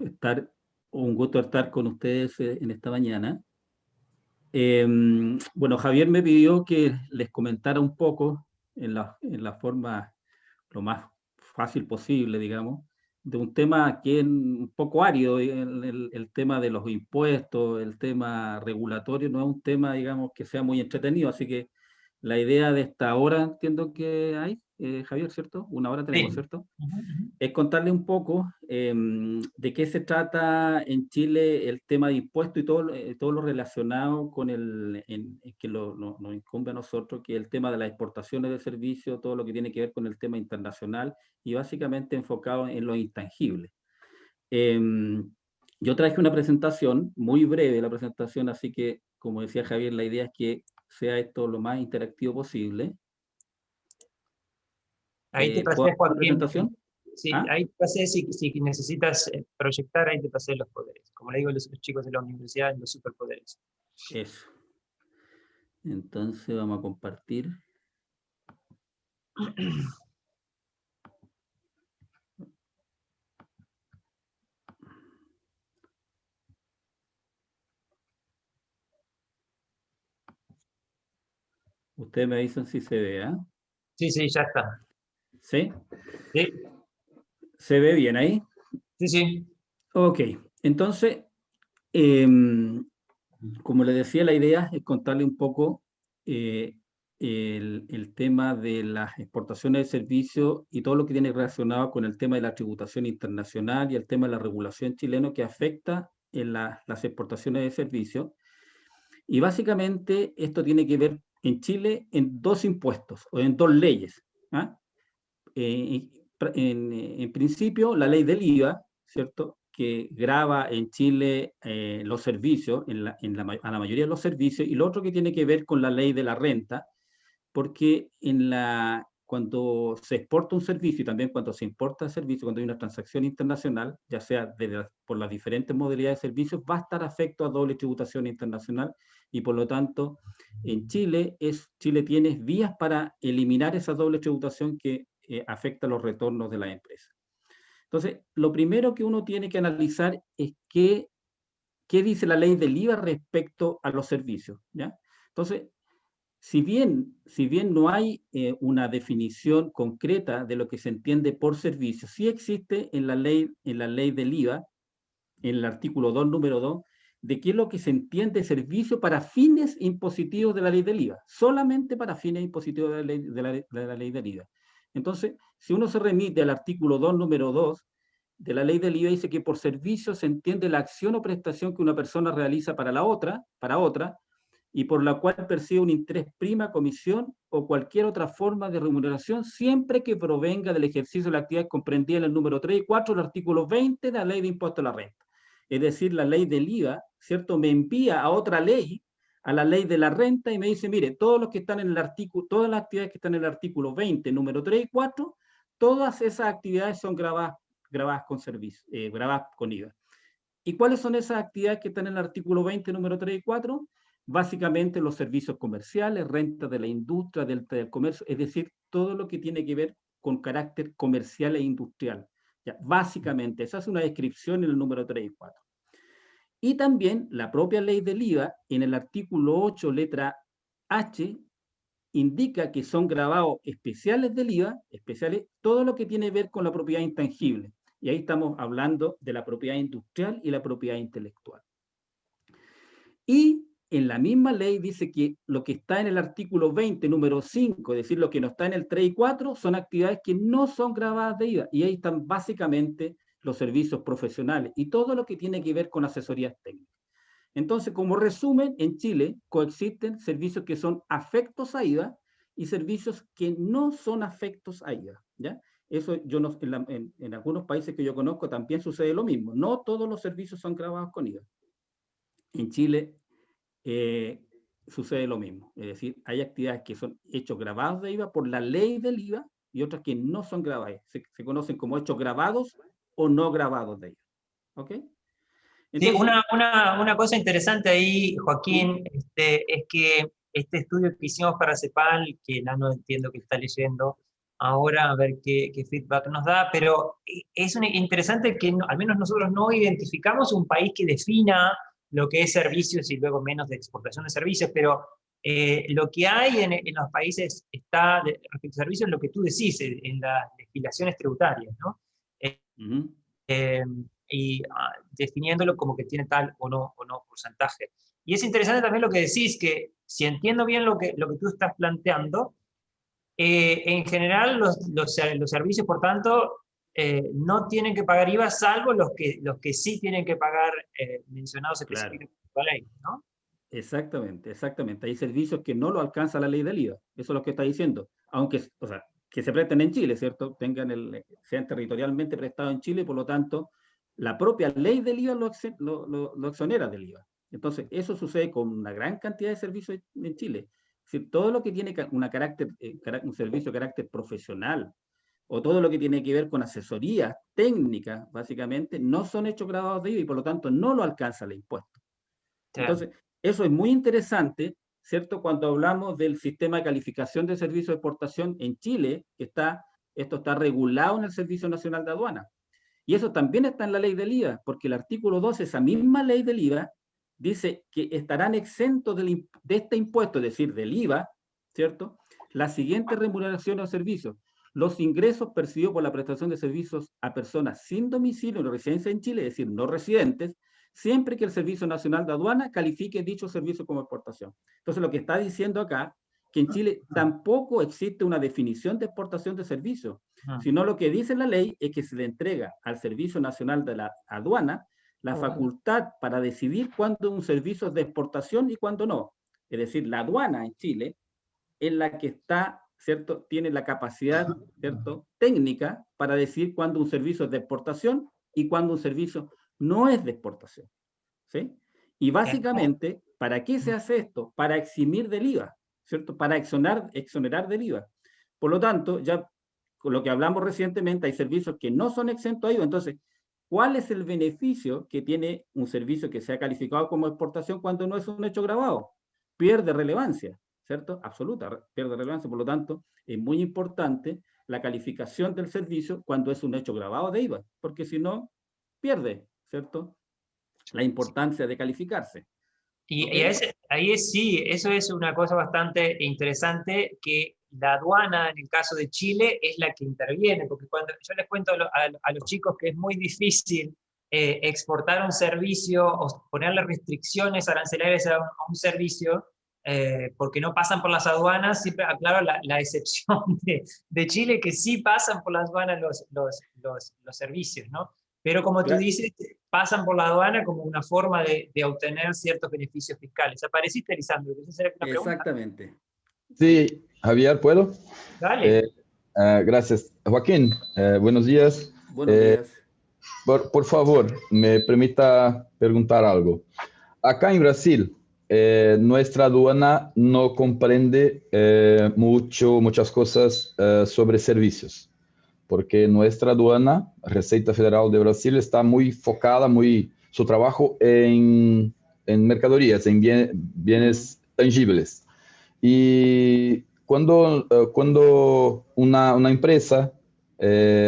estar, un gusto estar con ustedes en esta mañana. Bueno, Javier me pidió que les comentara un poco en la forma lo más fácil posible, digamos, de un tema que es un poco árido, el tema de los impuestos, el tema regulatorio, no es un tema, digamos, que sea muy entretenido, así que la idea de esta hora, entiendo que hay, Javier, ¿cierto? Una hora tenemos, Sí. ¿cierto? Ujú, ujú. Es contarle un poco de qué se trata en Chile el tema de impuestos y todo lo relacionado con que nos incumbe a nosotros, que es el tema de las exportaciones de servicios, todo lo que tiene que ver con el tema internacional y básicamente enfocado en lo intangible. Em, yo traje una presentación, muy breve la presentación, así que, como decía Javier, la idea es que sea esto lo más interactivo posible. Ahí te ¿Puedo pasé, hacer la Joaquín. presentación? Sí, ¿Ah? ahí te pasé, si necesitas proyectar, ahí te pasé los poderes. Como le digo a los chicos de la universidad, los superpoderes. Eso. Entonces vamos a compartir. Ustedes me dicen si se ve, ¿ah? Sí, sí, ya está. ¿Sí? Sí, ¿Se ve bien ahí? sí, sí. Ok. Entonces, em, como les decía, la idea es contarle un poco eh, el tema de las exportaciones de servicios y todo lo que tiene relacionado con el tema de la tributación internacional y el tema de la regulación chilena que afecta en las exportaciones de servicios. Y básicamente esto tiene que ver en Chile en dos impuestos o en dos leyes. ¿Ah? Eh, en principio, la ley del IVA, ¿cierto? Que grava en Chile los servicios, a la mayoría de los servicios, y lo otro que tiene que ver con la ley de la renta, porque cuando se exporta un servicio y también cuando se importa servicio, cuando hay una transacción internacional, ya sea por las diferentes modalidades de servicios, va a estar afecto a doble tributación internacional y por lo tanto en Chile tiene vías para eliminar esa doble tributación que afecta los retornos de la empresa. Entonces, lo primero que uno tiene que analizar es qué dice la ley del IVA respecto a los servicios, ¿ya? Entonces, si bien no hay una definición concreta de lo que se entiende por servicio, sí existe en la ley del IVA, en el artículo 2, número 2, de qué es lo que se entiende servicio para fines impositivos de la ley del IVA, solamente para fines impositivos de la ley del IVA. Entonces, si uno se remite al artículo 2, número 2 de la ley del IVA, dice que por servicio se entiende la acción o prestación que una persona realiza para otra, y por la cual percibe un interés, prima, comisión o cualquier otra forma de remuneración, siempre que provenga del ejercicio de la actividad comprendida en el número 3 y 4 del artículo 20 de la ley de impuesto a la renta. Es decir, la ley del IVA, ¿cierto? Me envía a otra ley, a la ley de la renta, y me dice, mire, todos los que están en el artículo, todas las actividades que están en el artículo 20, número 3 y 4, todas esas actividades son grabadas con servicio, grabadas con IVA. ¿Y cuáles son esas actividades que están en el artículo 20, número 3 y 4? Básicamente los servicios comerciales, renta de la industria, del comercio, es decir, todo lo que tiene que ver con carácter comercial e industrial. Ya, básicamente, esa es una descripción en el número 3 y 4. Y también la propia ley del IVA, en el artículo 8, letra H, indica que son gravados especiales del IVA, especiales, todo lo que tiene que ver con la propiedad intangible. Y ahí estamos hablando de la propiedad industrial y la propiedad intelectual. Y en la misma ley dice que lo que está en el artículo 20, número 5, es decir, lo que no está en el 3 y 4, son actividades que no son grabadas de IVA. Y ahí están básicamente los servicios profesionales y todo lo que tiene que ver con asesorías técnicas. Entonces, como resumen, en Chile coexisten servicios que son afectos a IVA y servicios que no son afectos a IVA. ¿Ya? Eso yo no, en algunos países que yo conozco también sucede lo mismo. No todos los servicios son grabados con IVA. En Chile eh, sucede lo mismo. Es decir, hay actividades que son hechos grabados de IVA por la ley del IVA y otras que no son grabadas. Se conocen como hechos grabados o no grabados de IVA. ¿Ok? Sí, Entonces, una cosa interesante ahí, ¿Mm? Joaquín, es que este estudio que hicimos para CEPAL, que no entiendo que está leyendo, ahora a ver qué feedback nos da, pero es interesante que al menos nosotros no identificamos un país que defina lo que es servicios y luego menos de exportación de servicios, pero lo que hay en los países está, respecto a servicios, lo que tú decís, en las legislaciones tributarias, ¿no? Eh, Ujú. eh, y definiéndolo como que tiene tal o no porcentaje. Y es interesante también lo que decís, que si entiendo bien lo que tú estás planteando, en general, los servicios, por tanto, no tienen que pagar IVA, salvo los que sí tienen que pagar, mencionados Claro, específicamente por la ley, ¿no? exactamente, exactamente. Hay servicios que no lo alcanza la ley del IVA. Eso es lo que está diciendo. Aunque, o sea, que se presten en Chile, ¿cierto? Sean territorialmente prestados en Chile, por lo tanto, la propia ley del IVA lo exonera del IVA. Entonces, eso sucede con una gran cantidad de servicios en Chile. Es decir, todo lo que tiene un servicio de carácter profesional, o todo lo que tiene que ver con asesoría técnica, básicamente, no son hechos grabados de IVA y por lo tanto no lo alcanza el impuesto. Claro. Entonces, eso es muy interesante, ¿cierto? Cuando hablamos del sistema de calificación de servicios de exportación en Chile, esto está regulado en el Servicio Nacional de Aduana. Y eso también está en la ley del IVA, porque el artículo 12, esa misma ley del IVA, dice que estarán exentos de este impuesto, es decir, del IVA, ¿cierto? Las siguientes remuneraciones o servicios. Los ingresos percibidos por la prestación de servicios a personas sin domicilio o residencia en Chile, es decir, no residentes, siempre que el Servicio Nacional de Aduana califique dicho servicio como exportación. Entonces, lo que está diciendo acá, que en Chile tampoco existe una definición de exportación de servicios, sino lo que dice la ley es que se le entrega al Servicio Nacional de la Aduana la facultad para decidir cuándo un servicio es de exportación y cuándo no. Es decir, la aduana en Chile es la que está, ¿cierto? Tiene la capacidad, ¿cierto? Técnica para decidir cuándo un servicio es de exportación y cuándo un servicio no es de exportación, ¿sí? Y básicamente, ¿para qué se hace esto? Para eximir del IVA, ¿cierto? Para exonerar del IVA. Por lo tanto, ya con lo que hablamos recientemente, hay servicios que no son exentos a IVA. Entonces, ¿cuál es el beneficio que tiene un servicio que sea calificado como exportación cuando no es un hecho grabado? Pierde relevancia, ¿cierto? Absoluta, pierde relevancia. Por lo tanto, es muy importante la calificación del servicio cuando es un hecho grabado de IVA, porque si no, pierde, ¿cierto? La importancia de calificarse. ¿Ok? Y ahí sí, eso es una cosa bastante interesante, que la aduana, en el caso de Chile, es la que interviene, porque cuando yo les cuento a los chicos que es muy difícil exportar un servicio o ponerle restricciones arancelarias a un servicio, porque no pasan por las aduanas, siempre aclaro la excepción de Chile, que sí pasan por las aduanas los servicios, ¿no? Pero como tú dices, pasan por la aduana como una forma de obtener ciertos beneficios fiscales. ¿Apareciste, Lisandro? ¿Quieres hacer una pregunta? Exactamente. Sí, Javier, ¿puedo? Eh, Dale. gracias. Joaquín, buenos días. Buenos días. Por favor, me permita preguntar algo. Acá en Brasil, nuestra aduana no comprende muchas cosas sobre servicios, porque nuestra aduana, Receita Federal de Brasil, está muy focada, su trabajo en mercaderías, en bienes tangibles. Y cuando una empresa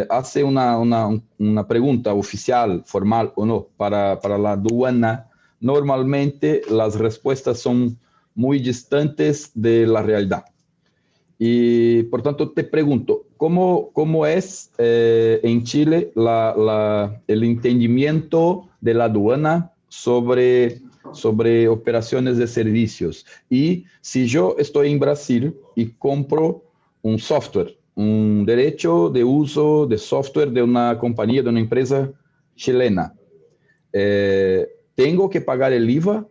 hace una pregunta oficial, formal o no, para la aduana, normalmente las respuestas son muy distantes de la realidad. Y por tanto te pregunto, ¿cómo es en Chile el entendimiento de la aduana sobre operaciones de servicios? Y si yo estoy en Brasil y compro un software, un derecho de uso de software de una compañía, de una empresa chilena, ¿tengo que pagar el IVA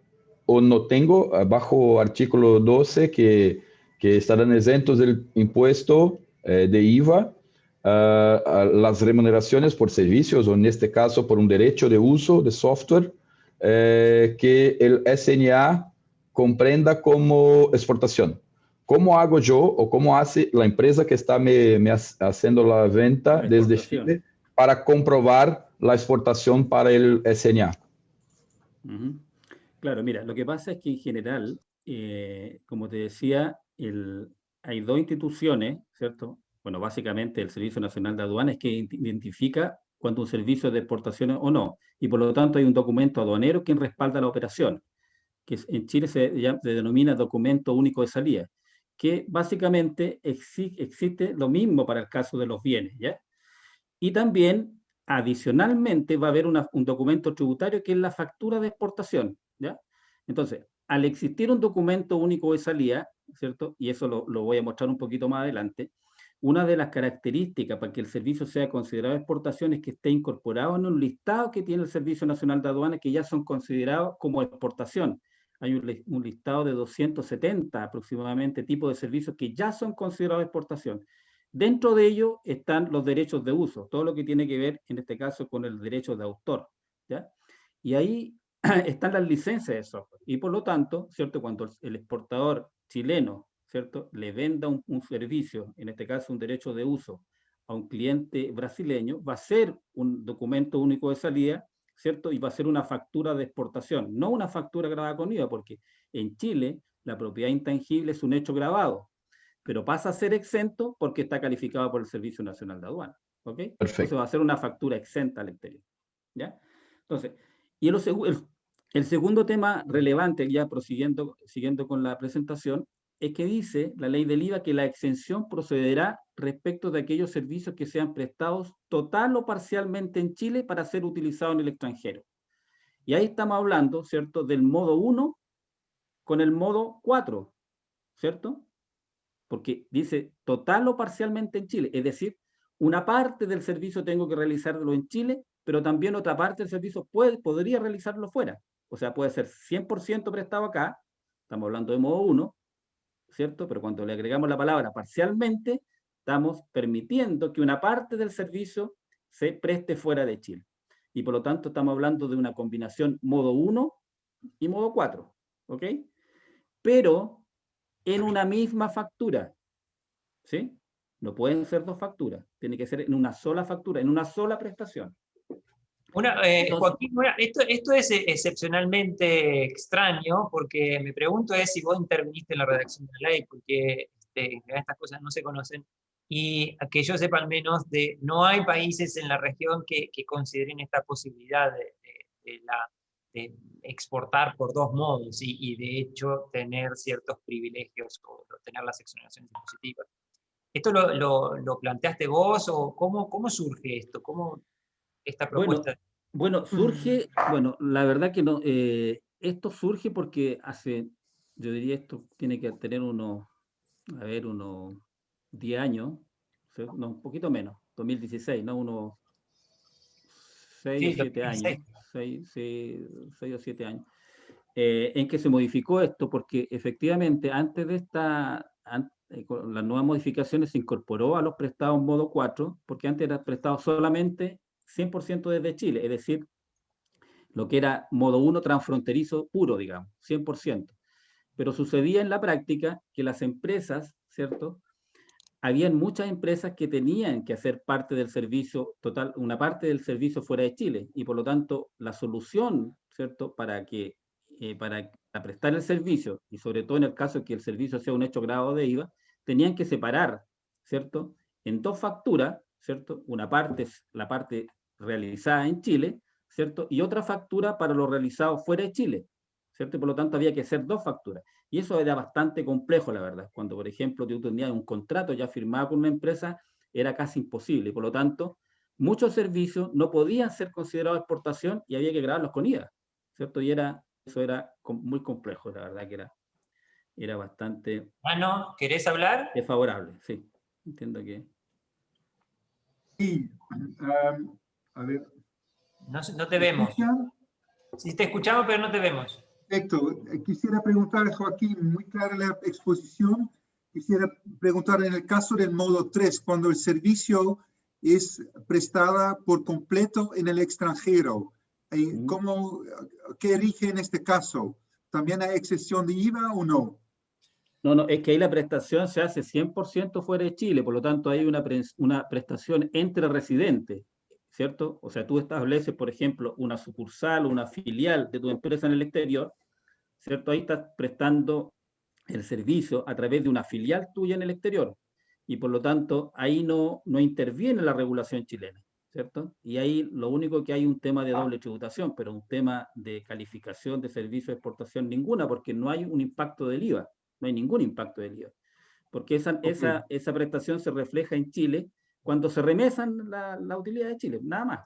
o no tengo? Bajo artículo 12 que estarán exentos del impuesto de IVA a las remuneraciones por servicios, o en este caso por un derecho de uso de software que el SNA comprenda como exportación. ¿Cómo hago yo o cómo hace la empresa que está me haciendo la venta La desde exportación. Chile para comprobar la exportación para el SNA? Ujú. Claro, mira, lo que pasa es que en general, como te decía, hay dos instituciones, ¿cierto? bueno, básicamente el Servicio Nacional de Aduanas es que identifica cuando un servicio es de exportación o no, y por lo tanto hay un documento aduanero que respalda la operación, que en Chile se denomina documento único de salida, que básicamente existe lo mismo para el caso de los bienes, ¿ya? Y también, adicionalmente, va a haber un documento tributario que es la factura de exportación, ¿ya? Entonces, al existir un documento único de salida, ¿cierto? Y eso lo voy a mostrar un poquito más adelante, una de las características para que el servicio sea considerado exportación es que esté incorporado en un listado que tiene el Servicio Nacional de Aduanas que ya son considerados como exportación. Hay un listado de 270 aproximadamente tipos de servicios que ya son considerados exportación. Dentro de ello están los derechos de uso, todo lo que tiene que ver, en este caso, con el derecho de autor, ¿ya? Y ahí están las licencias de software. Y por lo tanto, ¿cierto? Cuando el exportador chileno, ¿cierto?, le venda un servicio, en este caso un derecho de uso, a un cliente brasileño, va a ser un documento único de salida, ¿cierto? Y va a ser una factura de exportación, no una factura grabada con IVA, porque en Chile la propiedad intangible es un hecho grabado, pero pasa a ser exento porque está calificado por el Servicio Nacional de Aduanas, ¿ok? Perfecto. Entonces va a ser una factura exenta al exterior, ¿ya? Entonces, y el segundo tema relevante, ya siguiendo con la presentación, es que dice la ley del IVA que la exención procederá respecto de aquellos servicios que sean prestados total o parcialmente en Chile para ser utilizados en el extranjero. Y ahí estamos hablando, ¿cierto?, del modo 1 con el modo 4, ¿cierto? Porque dice total o parcialmente en Chile, es decir, una parte del servicio tengo que realizarlo en Chile, pero también otra parte del servicio podría realizarlo fuera. O sea, puede ser 100% prestado acá, estamos hablando de modo 1, ¿cierto? Pero cuando le agregamos la palabra parcialmente, estamos permitiendo que una parte del servicio se preste fuera de Chile. Y por lo tanto estamos hablando de una combinación modo 1 y modo 4, ¿ok? Pero en una misma factura, ¿sí? No pueden ser dos facturas, tiene que ser en una sola factura, en una sola prestación. Entonces, Joaquín, esto es excepcionalmente extraño, porque me pregunto si vos interviniste en la redacción de la ley, porque estas cosas no se conocen, y a que yo sepa al menos, no hay países en la región que consideren esta posibilidad de exportar por dos modos, y de hecho tener ciertos privilegios o tener las exoneraciones impositivas. ¿Esto lo planteaste vos o cómo surge esto? ¿Cómo esta propuesta? Bueno, surge, bueno, la verdad que no, esto surge porque yo diría esto tiene que tener unos 10 años, no, un poquito menos, 2016, ¿no? Unos 6 o 7 años, 6 o 7 años, en que se modificó esto, porque efectivamente antes de con las nuevas modificaciones se incorporó a los prestados modo 4, porque antes era prestado solamente 100% desde Chile, es decir, lo que era modo 1 transfronterizo puro, digamos, 100%. Pero sucedía en la práctica que las empresas, ¿cierto? Habían muchas empresas que tenían que hacer parte del servicio total, una parte del servicio fuera de Chile, y por lo tanto la solución, ¿cierto?, para prestar el servicio, y sobre todo en el caso de que el servicio sea un hecho grabado de IVA, tenían que separar, ¿cierto?, en dos facturas, ¿cierto? Una parte es la parte realizada en Chile, ¿cierto? Y otra factura para lo realizado fuera de Chile, ¿cierto? Y por lo tanto había que hacer dos facturas. Y eso era bastante complejo, la verdad. Cuando, por ejemplo, tú tenías un contrato ya firmado con una empresa, era casi imposible. Y por lo tanto, muchos servicios no podían ser considerados exportación y había que grabarlos con IVA, ¿cierto? Y eso era muy complejo, la verdad que era bastante... Mano, ¿querés hablar? desfavorable, sí. Entiendo que... Sí, a ver. No te vemos. ¿Escuchan? Sí, te escuchamos, pero no te vemos. Perfecto. Quisiera preguntar a Joaquín, muy clara la exposición, quisiera preguntar en el caso del modo 3, cuando el servicio es prestada por completo en el extranjero, ¿qué rige en este caso? ¿También hay excepción de IVA o no? No, es que ahí la prestación se hace 100% fuera de Chile, por lo tanto hay una prestación entre residentes, ¿cierto? O sea, tú estableces, por ejemplo, una sucursal o una filial de tu empresa en el exterior, ¿cierto? Ahí estás prestando el servicio a través de una filial tuya en el exterior. y por lo tanto ahí no interviene la regulación chilena, ¿cierto? Y ahí lo único que hay un tema de doble tributación, pero un tema de calificación de servicio de exportación ninguna, porque no hay un impacto del IVA, no hay ningún impacto del IVA, porque esa prestación se refleja en Chile cuando se remesan la utilidad de Chile, nada más.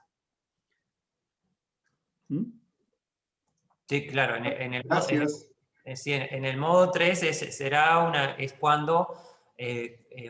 ¿Mm? Sí, claro, Gracias. en el modo 3 es cuando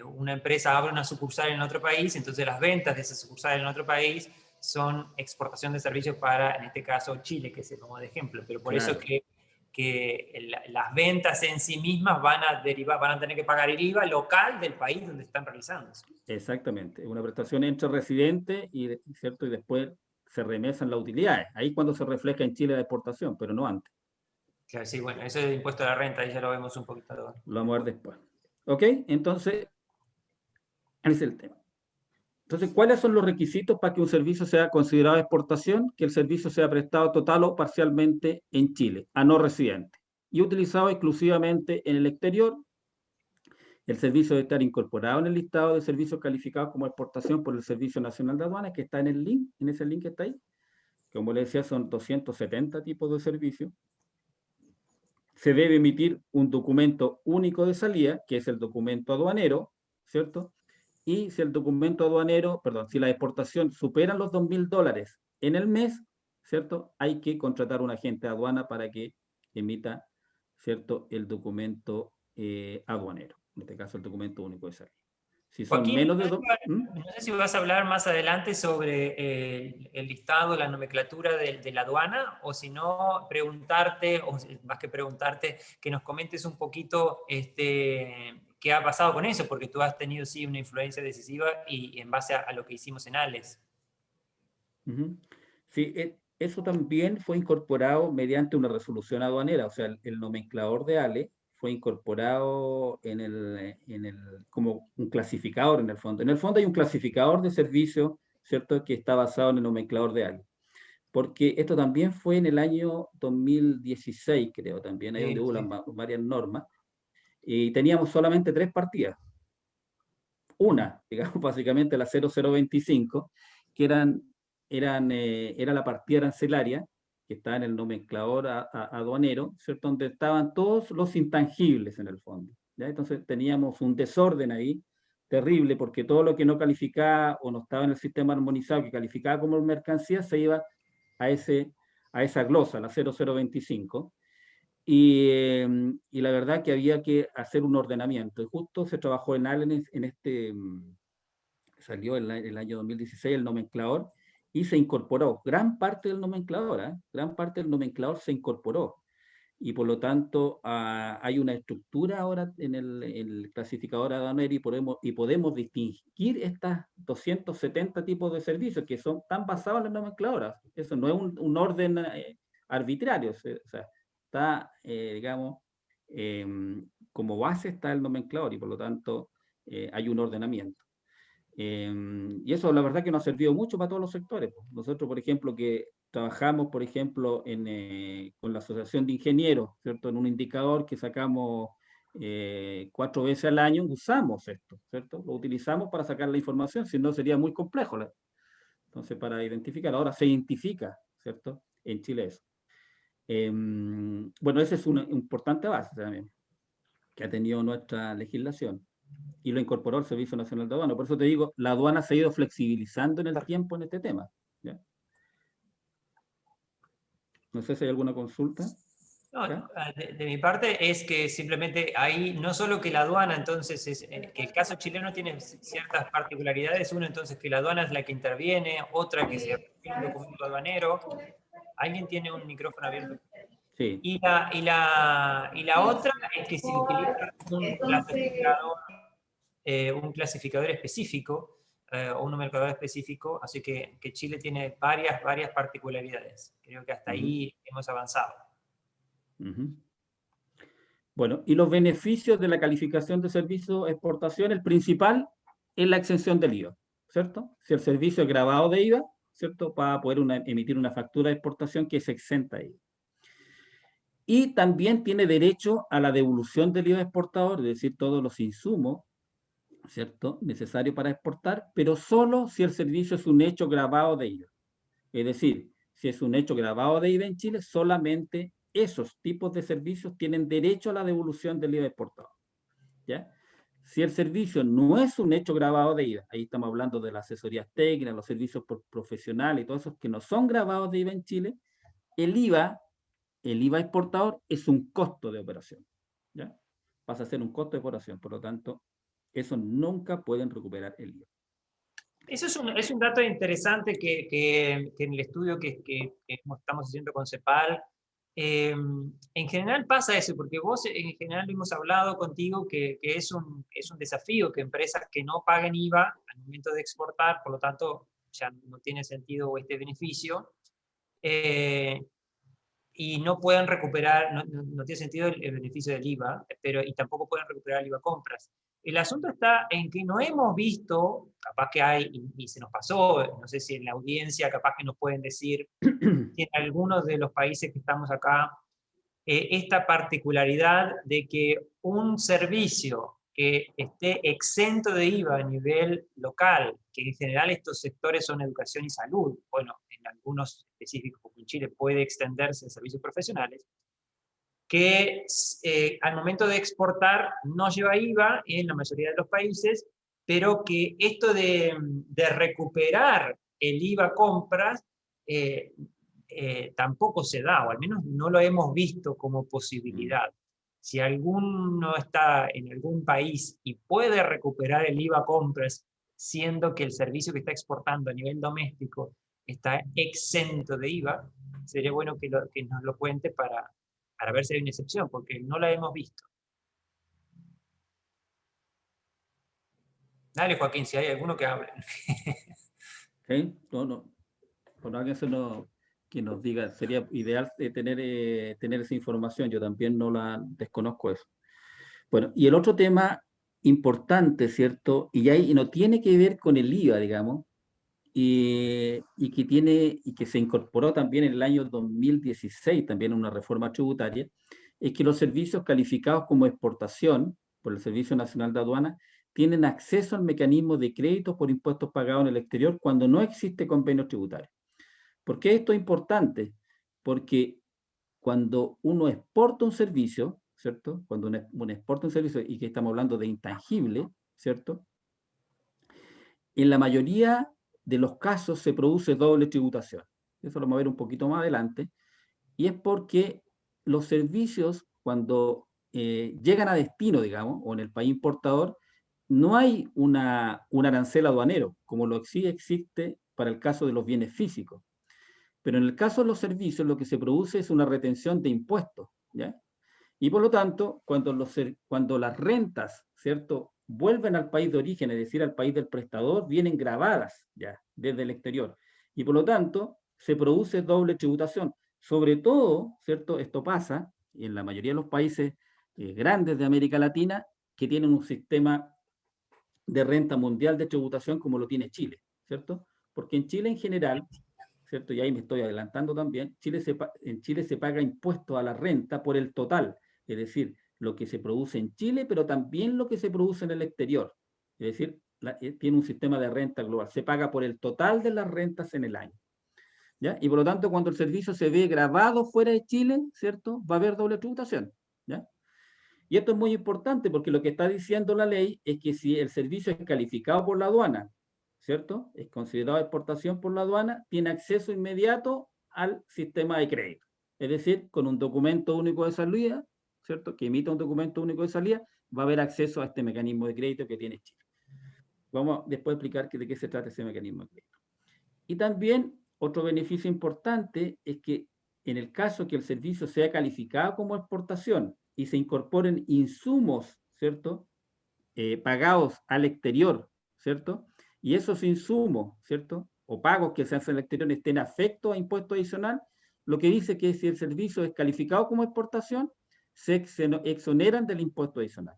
una empresa abre una sucursal en otro país, entonces las ventas de esa sucursal en otro país son exportación de servicios para, en este caso, Chile, que se tomó de ejemplo. Pero por eso Claro. que las ventas en sí mismas van a tener que pagar el IVA local del país donde están realizándose. Exactamente, una prestación entre residentes ¿cierto? Y después se remesan las utilidades. Ahí es cuando se refleja en Chile la exportación, pero no antes. Claro, sí, bueno, eso es el impuesto a la renta, ahí ya lo vemos un poquito. Lo vamos a ver después. ¿Ok? Entonces, ese es el tema. Entonces, ¿cuáles son los requisitos para que un servicio sea considerado exportación? Que el servicio sea prestado total o parcialmente en Chile, a no residente, y utilizado exclusivamente en el exterior. El servicio debe estar incorporado en el listado de servicios calificados como exportación por el Servicio Nacional de Aduanas, que está en el link, en ese link que está ahí. Como les decía, son 270 tipos de servicios. Se debe emitir un documento único de salida, que es el documento aduanero, ¿cierto? Y si el documento aduanero, perdón, si la exportación supera los $2.000 en el mes, ¿cierto? Hay que contratar un agente de aduana para que emita, ¿cierto? El documento aduanero, en este caso el documento único de salida. Si son Joaquín, menos de no sé si vas a hablar más adelante sobre el listado, la nomenclatura de la aduana, o si no, preguntarte, o más que preguntarte, que nos comentes un poquito qué ha pasado con eso, porque tú has tenido sí una influencia decisiva y en base a lo que hicimos en ALES. Sí, eso también fue incorporado mediante una resolución aduanera, o sea, el nomenclador de ALE fue incorporado como un clasificador en el fondo. En el fondo hay un clasificador de servicios, ¿cierto?, que está basado en el nomenclador de ALE. Porque esto también fue en el año 2016, creo, también, ahí Sí, donde hubo sí. varias normas, y teníamos solamente 3 partidas. Una, digamos, básicamente la 0025, que era la partida arancelaria, que está en el nomenclador aduanero, ¿cierto? Donde estaban todos los intangibles en el fondo, ¿ya? Entonces teníamos un desorden ahí terrible, porque todo lo que no calificaba o no estaba en el sistema armonizado, que calificaba como mercancía, se iba a esa glosa, la 0025. Y la verdad que había que hacer un ordenamiento. Y justo se trabajó en Allen salió el año 2016 el nomenclador y se incorporó gran parte del nomenclador, gran parte del nomenclador se incorporó. Y por lo tanto hay una estructura ahora en el clasificador aduanero y podemos distinguir estas 270 tipos de servicios que están basados en la nomencladora. Eso no es un orden arbitrario, o sea, está, digamos, como base está el nomenclador y por lo tanto hay un ordenamiento. Y eso la verdad que nos ha servido mucho para todos los sectores. Nosotros, por ejemplo, que trabajamos, por ejemplo, con la Asociación de Ingenieros, ¿cierto? En un indicador que sacamos 4 veces al año, usamos esto, ¿cierto? Lo utilizamos para sacar la información, si no sería muy complejo. Entonces, para identificar, ahora se identifica, ¿cierto? En Chile eso. Bueno, ese es una importante base también que ha tenido nuestra legislación y lo incorporó el Servicio Nacional de Aduana. Por eso te digo, la aduana se ha ido flexibilizando en el tiempo en este tema, ¿ya? No sé si hay alguna consulta. No, de mi parte es que simplemente ahí, no solo que la aduana, entonces, que el caso chileno tiene ciertas particularidades, uno entonces que la aduana es la que interviene, otra que se requiere un documento aduanero. ¿Alguien tiene un micrófono abierto? Sí. Y la otra es que se utiliza un clasificador específico, o un nomenclador específico, así que Chile tiene varias particularidades. Creo que hasta ahí hemos avanzado. Bueno, y los beneficios de la calificación de servicio de exportación, el principal es la exención del IVA, ¿cierto? Si el servicio es grabado de IVA, ¿cierto? Para poder emitir una factura de exportación que es exenta de IVA. Y también tiene derecho a la devolución del IVA exportador, es decir, todos los insumos ¿cierto?, necesario para exportar, pero solo si el servicio es un hecho grabado de IVA. Es decir, si es un hecho grabado de IVA en Chile, solamente esos tipos de servicios tienen derecho a la devolución del IVA exportado, ¿ya? Si el servicio no es un hecho grabado de IVA, ahí estamos hablando de las asesorías técnicas, los servicios profesionales y todos esos que no son grabados de IVA en Chile, el IVA exportador es un costo de operación, ¿ya? Pasa a ser un costo de operación, por lo tanto, eso nunca pueden recuperar el IVA. Eso es un dato interesante que en el estudio que estamos haciendo con CEPAL, en general pasa eso, porque vos en general hemos hablado contigo que es un desafío que empresas que no paguen IVA al momento de exportar, por lo tanto ya no tiene sentido este beneficio, y no pueden recuperar, no tiene sentido el beneficio del IVA, y tampoco pueden recuperar el IVA compras. El asunto está en que no hemos visto, capaz que hay, y se nos pasó, no sé si en la audiencia capaz que nos pueden decir, si en algunos de los países que estamos acá, esta particularidad de que un servicio que esté exento de IVA a nivel local, que en general estos sectores son educación y salud, bueno, en algunos específicos, como en Chile, puede extenderse en servicios profesionales, que al momento de exportar no lleva IVA en la mayoría de los países, pero que esto de recuperar el IVA compras tampoco se da, o al menos no lo hemos visto como posibilidad. Si alguno está en algún país y puede recuperar el IVA compras, siendo que el servicio que está exportando a nivel doméstico está exento de IVA, sería bueno que nos lo cuente para ver si hay una excepción, porque no la hemos visto. Dale, Joaquín, si hay alguno que hable. ¿Sí? No. Por alguien que nos diga, sería ideal tener esa información, yo también no la desconozco eso. Bueno, y el otro tema importante, ¿cierto? Y no tiene que ver con el IVA, digamos, y que se incorporó también en el año 2016, también una reforma tributaria, es que los servicios calificados como exportación por el Servicio Nacional de Aduanas tienen acceso al mecanismo de crédito por impuestos pagados en el exterior cuando no existe convenio tributario. ¿Por qué esto es importante? Porque cuando uno exporta un servicio, ¿cierto? Cuando uno exporta un servicio y que estamos hablando de intangible, ¿cierto? En la mayoría de los casos se produce doble tributación. Eso lo vamos a ver un poquito más adelante. Y es porque los servicios, cuando llegan a destino, digamos, o en el país importador, no hay un arancel aduanero, como lo sí existe para el caso de los bienes físicos. Pero en el caso de los servicios, lo que se produce es una retención de impuestos, ¿ya? Y por lo tanto, cuando las rentas, ¿cierto?, vuelven al país de origen, es decir, al país del prestador, vienen grabadas ya desde el exterior. Y por lo tanto, se produce doble tributación. Sobre todo, ¿cierto?, esto pasa en la mayoría de los países grandes de América Latina que tienen un sistema de renta mundial de tributación como lo tiene Chile, ¿cierto? Porque en Chile en general, ¿cierto? Y ahí me estoy adelantando también, en Chile se paga impuesto a la renta por el total, es decir, lo que se produce en Chile, pero también lo que se produce en el exterior. Es decir, tiene un sistema de renta global, se paga por el total de las rentas en el año, ¿ya? Y por lo tanto, cuando el servicio se ve grabado fuera de Chile, ¿cierto?, va a haber doble tributación, ¿ya? Y esto es muy importante porque lo que está diciendo la ley es que si el servicio es calificado por la aduana, ¿cierto?, es considerado exportación por la aduana, tiene acceso inmediato al sistema de crédito. Es decir, con un documento único de salida, ¿cierto?, que emita un documento único de salida, va a haber acceso a este mecanismo de crédito que tiene Chile. Vamos después a explicar de qué se trata ese mecanismo de crédito. Y también otro beneficio importante es que en el caso que el servicio sea calificado como exportación y se incorporen insumos, ¿cierto?, pagados al exterior, ¿cierto? Y esos insumos, ¿cierto?, o pagos que se hacen al exterior estén afectos a impuesto adicional, lo que dice que si el servicio es calificado como exportación, se exoneran del impuesto adicional.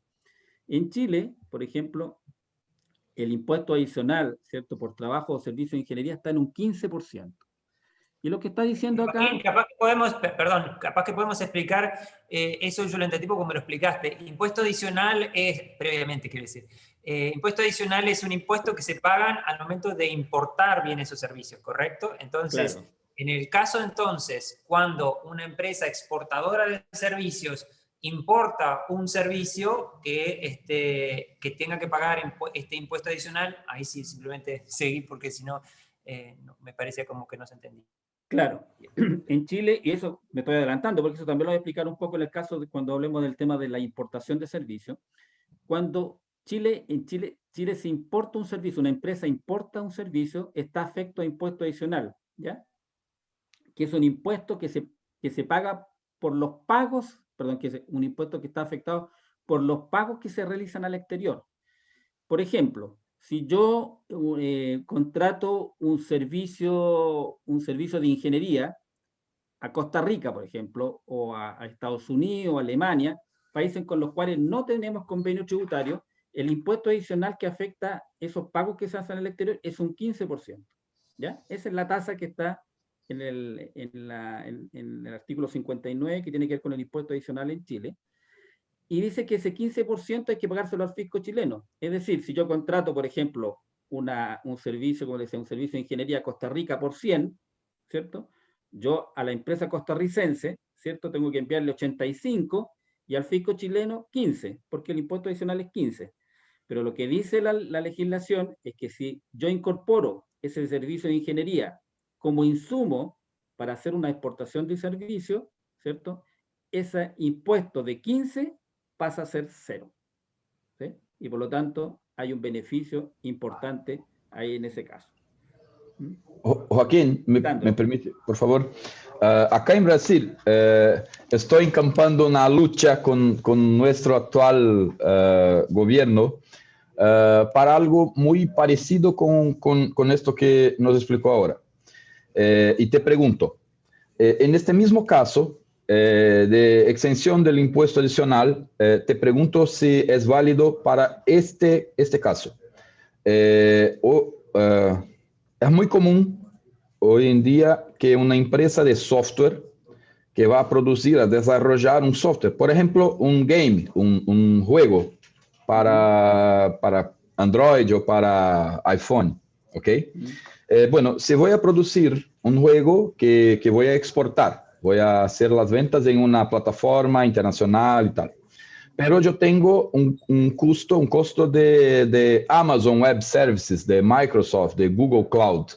En Chile, por ejemplo, el impuesto adicional, ¿cierto?, por trabajo o servicio de ingeniería está en un 15%. Y lo que está diciendo acá... Joaquín, capaz que podemos explicar, eso yo lo entendí como me lo explicaste. Impuesto adicional es, previamente quiero decir, impuesto adicional es un impuesto que se pagan al momento de importar bienes o servicios, ¿correcto? Entonces, Claro. en el caso entonces, cuando una empresa exportadora de servicios importa un servicio que tenga que pagar este impuesto adicional, ahí sí simplemente seguir porque si no, me parece como que no se entendía. Claro, en Chile, y eso me estoy adelantando, porque eso también lo voy a explicar un poco en el caso de cuando hablemos del tema de la importación de servicios. Cuando en Chile se importa un servicio, una empresa importa un servicio, está afecto a impuesto adicional, ¿ya? Que es un impuesto que se paga por los pagos, perdón, un impuesto que está afectado por los pagos que se realizan al exterior. Por ejemplo, si yo contrato un servicio de ingeniería a Costa Rica, por ejemplo, o a Estados Unidos, o Alemania, países con los cuales no tenemos convenio tributario, el impuesto adicional que afecta esos pagos que se hacen en el exterior es un 15%. ¿Ya? Esa es la tasa que está en el artículo 59, que tiene que ver con el impuesto adicional en Chile. Y dice que ese 15% hay que pagárselo al fisco chileno. Es decir, si yo contrato, por ejemplo, un servicio, como decía, un servicio de ingeniería a Costa Rica por 100, ¿cierto? Yo a la empresa costarricense, ¿cierto? Tengo que enviarle 85 y al fisco chileno 15, porque el impuesto adicional es 15. Pero lo que dice la legislación es que si yo incorporo ese servicio de ingeniería como insumo para hacer una exportación de servicio, ¿cierto? Ese impuesto de 15 pasa a ser 0. ¿Sí? Y por lo tanto hay un beneficio importante ahí en ese caso. Joaquín, me permite, por favor. Acá en Brasil estoy encampando una lucha con nuestro actual gobierno para algo muy parecido con esto que nos explicó ahora. Y te pregunto, en este mismo caso de exención del impuesto adicional, te pregunto si es válido para este caso. Es muy común hoy en día que una empresa de software que va a producir, a desarrollar un software, por ejemplo, un game, un juego para Android o para iPhone, ¿ok? Bueno, si voy a producir un juego que voy a exportar, voy a hacer las ventas en una plataforma internacional y tal. Pero yo tengo un costo de Amazon Web Services, de Microsoft, de Google Cloud,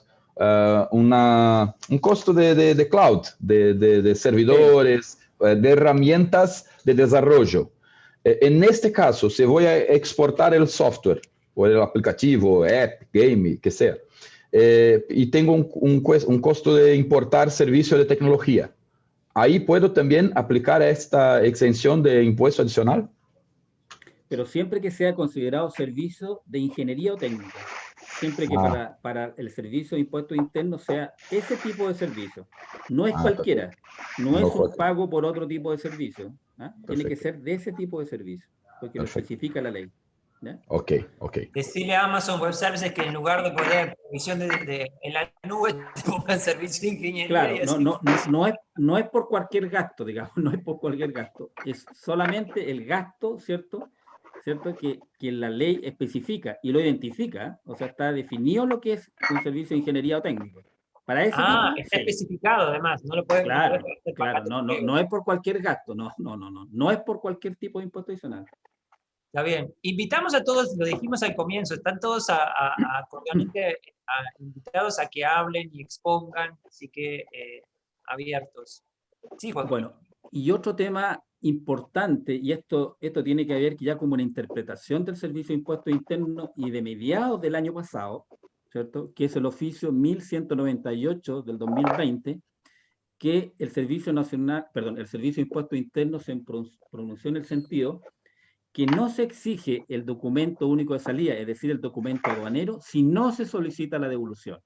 un costo de cloud, de servidores, de herramientas de desarrollo. En este caso, si voy a exportar el software, o el aplicativo, app, game, que sea, y tengo un costo de importar servicio de tecnología, ¿ahí puedo también aplicar esta exención de impuesto adicional? Pero siempre que sea considerado servicio de ingeniería o técnica. Siempre que para el servicio de impuestos internos sea ese tipo de servicio. No es cualquiera. No es un pago por otro tipo de servicio. Tiene que ser de ese tipo de servicio, porque lo especifica la ley. ¿Ya? Ok. Decirle a Amazon Web Services que en lugar de poner provisión en la nube, te pongan servicio de ingeniería. Claro, no es por cualquier gasto, digamos, no es por cualquier gasto. Es solamente el gasto, ¿cierto? Que la ley especifica y lo identifica, o sea, está definido lo que es un servicio de ingeniería o técnico. Para ese tipo, está sí. especificado además, no lo puede. Claro, no es por cualquier gasto, no es por cualquier tipo de impuesto adicional. Está bien. Invitamos a todos, lo dijimos al comienzo, están todos cordialmente invitados a que hablen y expongan, así que abiertos. Sí, Juan. Bueno, y otro tema importante, y esto tiene que ver ya como una interpretación del Servicio de Impuestos Internos y de mediados del año pasado, ¿cierto? Que es el oficio 1198 del 2020, que el Servicio de Impuestos Internos se pronunció en el sentido que no se exige el documento único de salida, es decir, el documento aduanero, si no se solicita la devolución.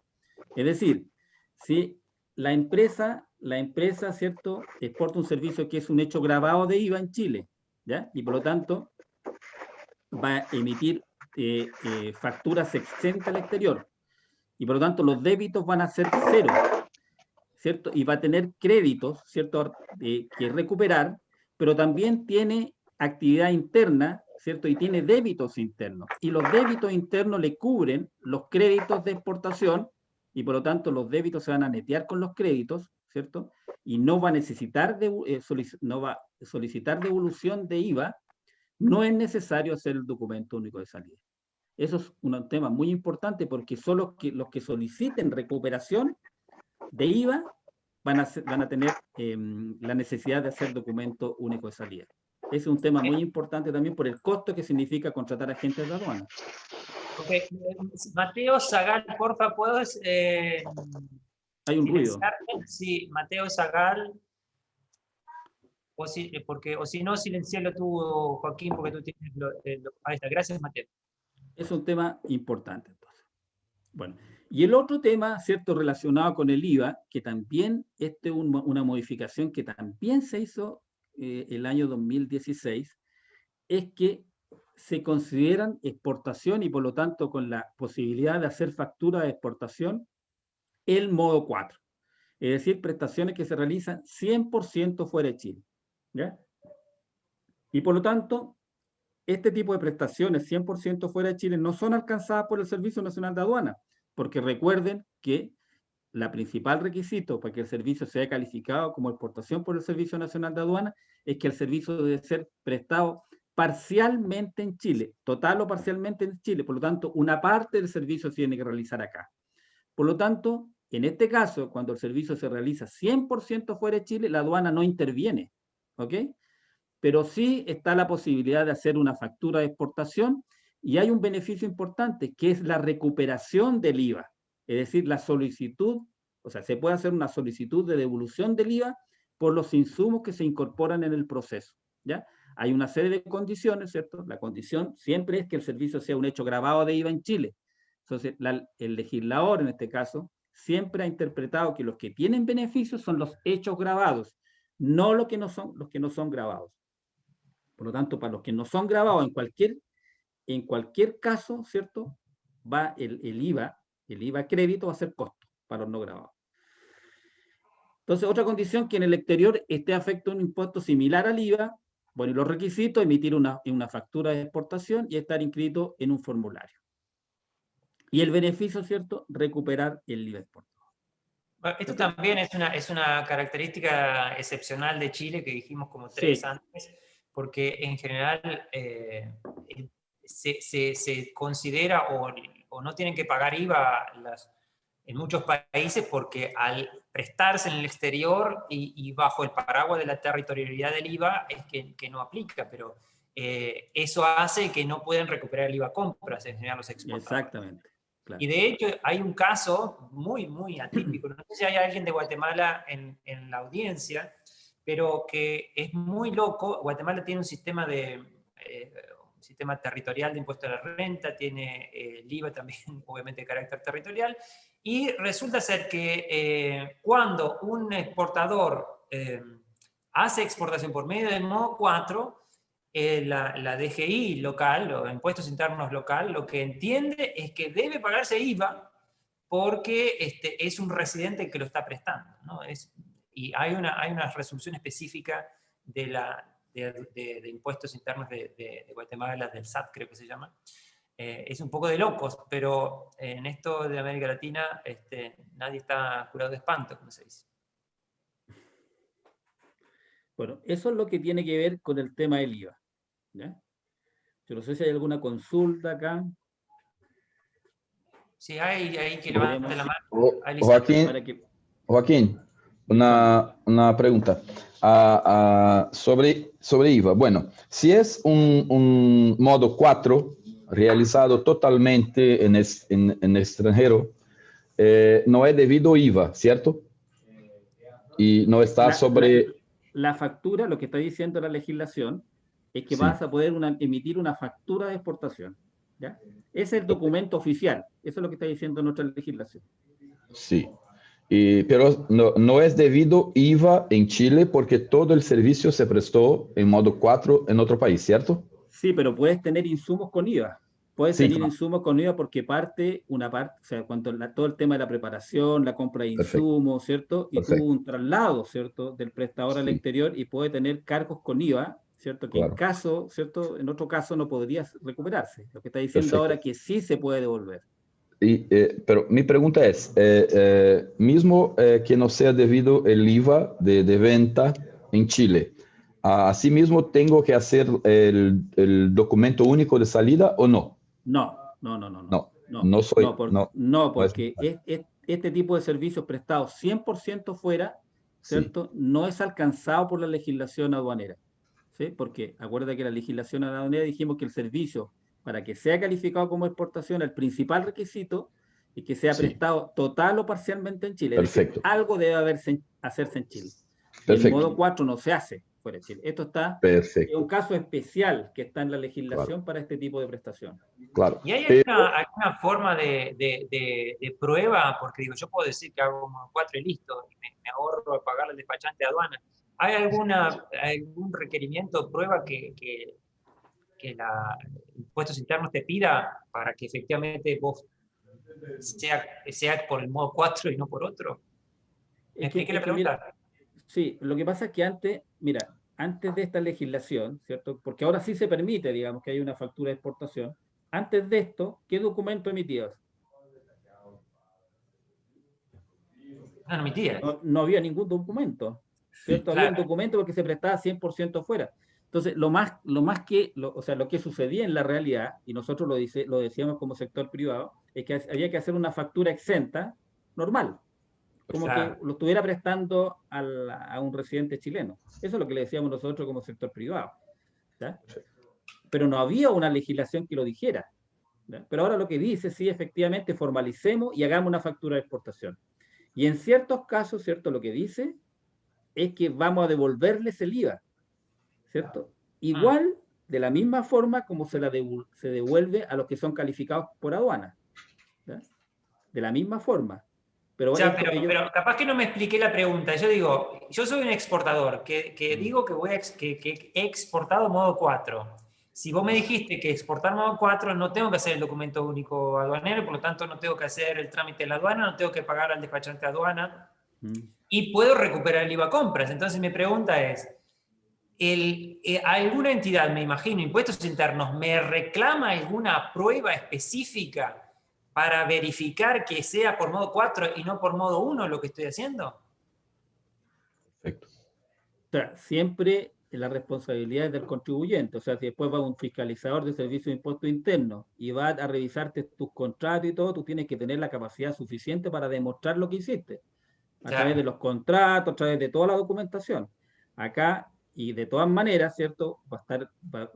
Es decir, si la empresa, ¿cierto?, exporta un servicio que es un hecho grabado de IVA en Chile, ¿ya? Y por lo tanto va a emitir facturas exentas al exterior. Y por lo tanto los débitos van a ser 0. ¿cierto? Y va a tener créditos, ¿cierto? Que recuperar, pero también tiene actividad interna, ¿cierto? Y tiene débitos internos. Y los débitos internos le cubren los créditos de exportación y por lo tanto los débitos se van a netear con los créditos, ¿cierto? Y no va a necesitar no va a solicitar devolución de IVA, no es necesario hacer el documento único de salida. Eso es un tema muy importante porque solo los que soliciten recuperación de IVA van a tener la necesidad de hacer documento único de salida. Ese es un tema muy importante también por el costo que significa contratar agentes de aduana. Okay. Mateo Zagal, porfa, ¿puedes hay un ruido? Sí, Mateo Zagal. O si no, silencialo tú, Joaquín, porque tú tienes ahí está. Gracias, Mateo. Es un tema importante, entonces. Bueno, y el otro tema, ¿cierto?, relacionado con el IVA, que también es una modificación que también se hizo el año 2016, es que se consideran exportación y por lo tanto con la posibilidad de hacer factura de exportación el modo 4. Es decir, prestaciones que se realizan 100% fuera de Chile. ¿Ya? Y por lo tanto, este tipo de prestaciones 100% fuera de Chile no son alcanzadas por el Servicio Nacional de Aduana, porque recuerden que la principal requisito para que el servicio sea calificado como exportación por el Servicio Nacional de Aduana es que el servicio debe ser prestado parcialmente en Chile, total o parcialmente en Chile, por lo tanto, una parte del servicio se tiene que realizar acá. Por lo tanto, en este caso, cuando el servicio se realiza 100% fuera de Chile, la aduana no interviene, ¿ok? Pero sí está la posibilidad de hacer una factura de exportación y hay un beneficio importante, que es la recuperación del IVA. Es decir, la solicitud, o sea, se puede hacer una solicitud de devolución del IVA por los insumos que se incorporan en el proceso, ¿ya? Hay una serie de condiciones, ¿cierto? La condición siempre es que el servicio sea un hecho grabado de IVA en Chile. Entonces, el legislador, en este caso, siempre ha interpretado que los que tienen beneficios son los hechos grabados, no los que no son grabados. Por lo tanto, para los que no son grabados, en cualquier caso, ¿cierto? Va el IVA crédito va a ser costo para los no grabados. Entonces, otra condición, que en el exterior esté afecto a un impuesto similar al IVA, bueno, y los requisitos, emitir una factura de exportación y estar inscrito en un formulario. Y el beneficio, ¿cierto? Recuperar el IVA exportado. Bueno, esto también es una característica excepcional de Chile que dijimos como tres antes, porque en general se considera o no tienen que pagar IVA en muchos países porque al prestarse en el exterior y bajo el paraguas de la territorialidad del IVA es que no aplica, pero eso hace que no pueden recuperar el IVA compras en general los exportadores. Exactamente. Claro. Y de hecho hay un caso muy, muy atípico. No sé si hay alguien de Guatemala en la audiencia, pero que es muy loco. Guatemala tiene un sistema territorial de impuesto a la renta, tiene el IVA también, obviamente, de carácter territorial, y resulta ser que cuando un exportador hace exportación por medio del modo 4, la DGI local, los impuestos internos local, lo que entiende es que debe pagarse IVA porque es un residente que lo está prestando, ¿no? Y hay una resolución específica de impuestos internos de Guatemala, del SAT creo que se llama. Es un poco de locos, pero en esto de América Latina nadie está curado de espanto, como se dice. Bueno, eso es lo que tiene que ver con el tema del IVA. ¿Ya? Yo no sé si hay alguna consulta acá. Sí, hay que levante la mano. Joaquín, una pregunta sobre IVA. Bueno, si es un modo 4 realizado totalmente en extranjero, no es debido IVA, ¿cierto? Y no está sobre... La factura, lo que está diciendo la legislación, es que vas a poder emitir una factura de exportación. ¿Ya? Ese es el documento oficial. Eso es lo que está diciendo nuestra legislación. Sí. Pero no es debido IVA en Chile porque todo el servicio se prestó en modo 4 en otro país, ¿cierto? Sí, pero puedes tener insumos con IVA. Puedes Sí, tener claro. insumos con IVA porque una parte, o sea, cuando todo el tema de la preparación, la compra de Perfecto. insumos, ¿cierto? Y tuvo Perfecto. un traslado, ¿cierto? Del prestador al Sí, exterior y puede tener cargos con IVA, ¿cierto? Que en claro. caso, ¿cierto? En otro caso no podría recuperarse. Lo que está diciendo Perfecto. ahora que sí se puede devolver. Pero mi pregunta es, mismo que no sea debido el IVA de venta en Chile, ¿asimismo tengo que hacer el documento único de salida o no? No, no, no, no, no, No, no, no no, soy, no, no, no es porque necesario. este tipo de servicios prestados 100% fuera, Sí, ¿cierto? No es alcanzado por la legislación aduanera, ¿sí? Porque acuérdate que la legislación aduanera dijimos que el servicio, para que sea calificado como exportación, el principal requisito es que sea sí, prestado total o parcialmente en Chile, es decir, perfecto, algo debe hacerse en Chile. Y el perfecto, modo 4 no se hace fuera de Chile. Esto es un perfecto, caso especial que está en la claro, legislación para este tipo de prestación. claro. ¿Y hay Pero, alguna forma de prueba? Porque digo, yo puedo decir que hago modo 4 y listo, y me ahorro pagar al despachante de aduana. ¿Hay algún requerimiento o prueba que Impuestos Internos te pida para que efectivamente vos sea por el modo 4 y no por otro? ¿Me expliqué la Mira, pregunta? sí, lo que pasa es que antes, mira, antes de esta legislación, ¿cierto? Porque ahora sí se permite, digamos, que hay una factura de exportación. Antes de esto, ¿qué documento emitías? No mi tía. No había ningún documento, sí, ¿cierto? Había un Claro. documento porque se prestaba 100% fuera. Entonces, o sea, lo que sucedía en la realidad, y nosotros lo decíamos como sector privado, es que había que hacer una factura exenta normal, como que Claro. lo estuviera prestando a un residente chileno. Eso es lo que le decíamos nosotros como sector privado. ¿Ya? Pero no había una legislación que lo dijera. ¿Ya? Pero ahora lo que dice, sí, efectivamente, formalicemos y hagamos una factura de exportación. Y en ciertos casos, ¿cierto? Lo que dice es que vamos a devolverles el IVA, ¿cierto? Igual, de la misma forma como se devuelve a los que son calificados por aduana. ¿Ya? De la misma forma. Pero Ya, esto ellos... pero capaz que no me expliqué la pregunta. Yo digo, yo soy un exportador que digo que que he exportado modo 4. Si vos me dijiste que exportar modo 4 no tengo que hacer el documento único aduanero, por lo tanto no tengo que hacer el trámite de la aduana, no tengo que pagar al despachante de aduana y puedo recuperar el IVA compras. Entonces mi pregunta es, ¿alguna entidad, me imagino, Impuestos Internos, me reclama alguna prueba específica para verificar que sea por modo 4 y no por modo 1 lo que estoy haciendo? perfecto. O sea, siempre la responsabilidad es del contribuyente. O sea, si después va un fiscalizador de servicio de impuestos internos y va a revisarte tus contratos y todo, tú tienes que tener la capacidad suficiente para demostrar lo que hiciste, a través de Claro. los contratos, a través de toda la documentación. Acá, y de todas maneras, ¿cierto?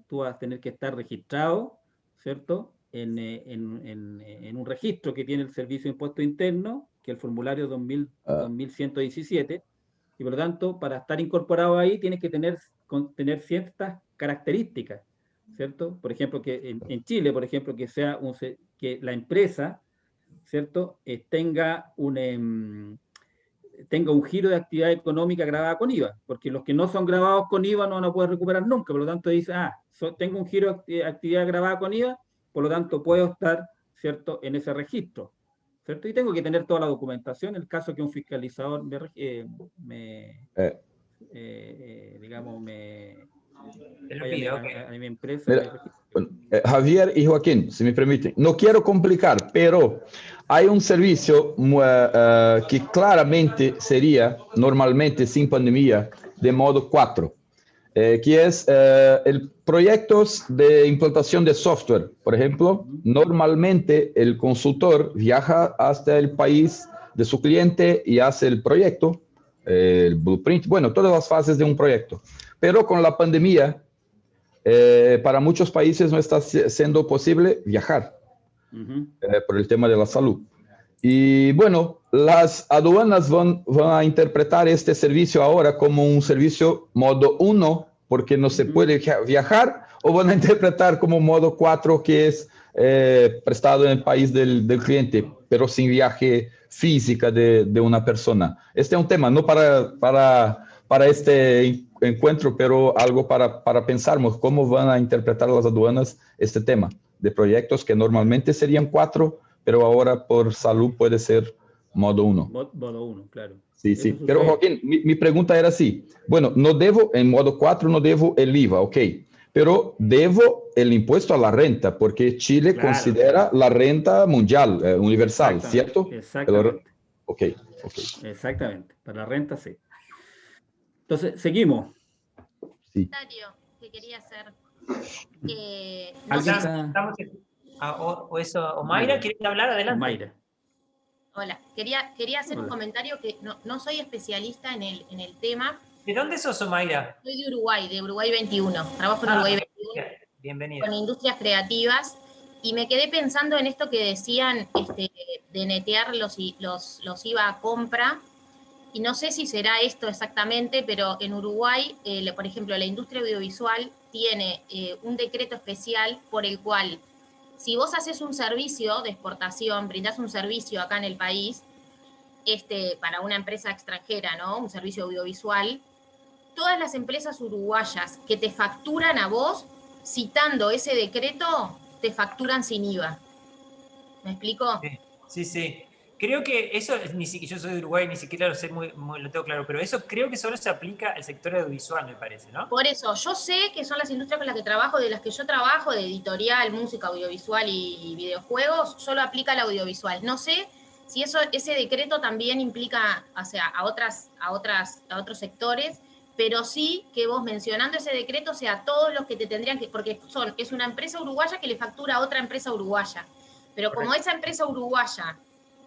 Tú vas a tener que estar registrado, ¿cierto? En un registro que tiene el Servicio de Impuestos Internos, que es el formulario 2117, y por lo tanto, para estar incorporado ahí, tienes que tener ciertas características, ¿cierto? Por ejemplo, que en Chile, por ejemplo, que la empresa, ¿cierto? Tenga un giro de actividad económica grabada con IVA, porque los que no son grabados con IVA no van a poder recuperar nunca, por lo tanto dice, tengo un giro de actividad grabada con IVA, por lo tanto puedo estar, ¿cierto?, en ese registro, ¿cierto? Y tengo que tener toda la documentación, en el caso que un fiscalizador digamos, Te lo vaya pido, ok. a mi empresa y me Mira, registre. Javier y Joaquín, si me permiten, no quiero complicar, pero hay un servicio que claramente sería normalmente sin pandemia de modo 4, que es el proyectos de implantación de software. Por ejemplo, normalmente el consultor viaja hasta el país de su cliente y hace el proyecto, el blueprint, bueno, todas las fases de un proyecto. Pero con la pandemia, para muchos países no está siendo posible viajar por el tema de la salud. Y bueno, las aduanas van a interpretar este servicio ahora como un servicio modo 1, porque no se puede viajar, o van a interpretar como modo 4, que es prestado en el país del cliente, pero sin viaje física de una persona. Este es un tema, no para este encuentro, pero algo para pensarmos cómo van a interpretar las aduanas este tema de proyectos que normalmente serían 4, pero ahora por salud puede ser modo 1. Modo 1, claro. Sí, sí. Pero Joaquín, mi pregunta era así. Bueno, no debo, en modo 4 no debo el IVA, ok. Pero debo el impuesto a la renta, porque Chile Claro, considera la renta mundial, universal, exactamente, ¿cierto? exactamente. Ok. Exactamente, para la renta sí. Entonces, seguimos. Sí. Que quería hacer. ¿Alguien o Mayra, ¿quieres hablar? Adelante. Mayra. Hola, quería hacer un comentario que no soy especialista en el tema. ¿De dónde sos, Mayra? Soy de Uruguay 21. Trabajo en Uruguay 21. Bienvenida. Con industrias creativas. Y me quedé pensando en esto que decían de netear los IVA a compra. Y no sé si será esto exactamente, pero en Uruguay, por ejemplo, la industria audiovisual tiene un decreto especial por el cual, si vos haces un servicio de exportación, brindás un servicio acá en el país, para una empresa extranjera, ¿no? Un servicio audiovisual, todas las empresas uruguayas que te facturan a vos, citando ese decreto, te facturan sin IVA. ¿Me explico? Sí, sí. Creo que eso, yo soy de Uruguay, ni siquiera lo sé lo tengo claro, pero eso creo que solo se aplica al sector audiovisual, me parece, ¿no? Por eso, yo sé que son las industrias con las que trabajo, de las que yo trabajo, de editorial, música, audiovisual y videojuegos, solo aplica al audiovisual. No sé si ese decreto también implica, o sea, a otros sectores, pero sí que vos mencionando ese decreto, o sea, todos los que te tendrían que, porque es una empresa uruguaya que le factura a otra empresa uruguaya. Pero como esa empresa uruguaya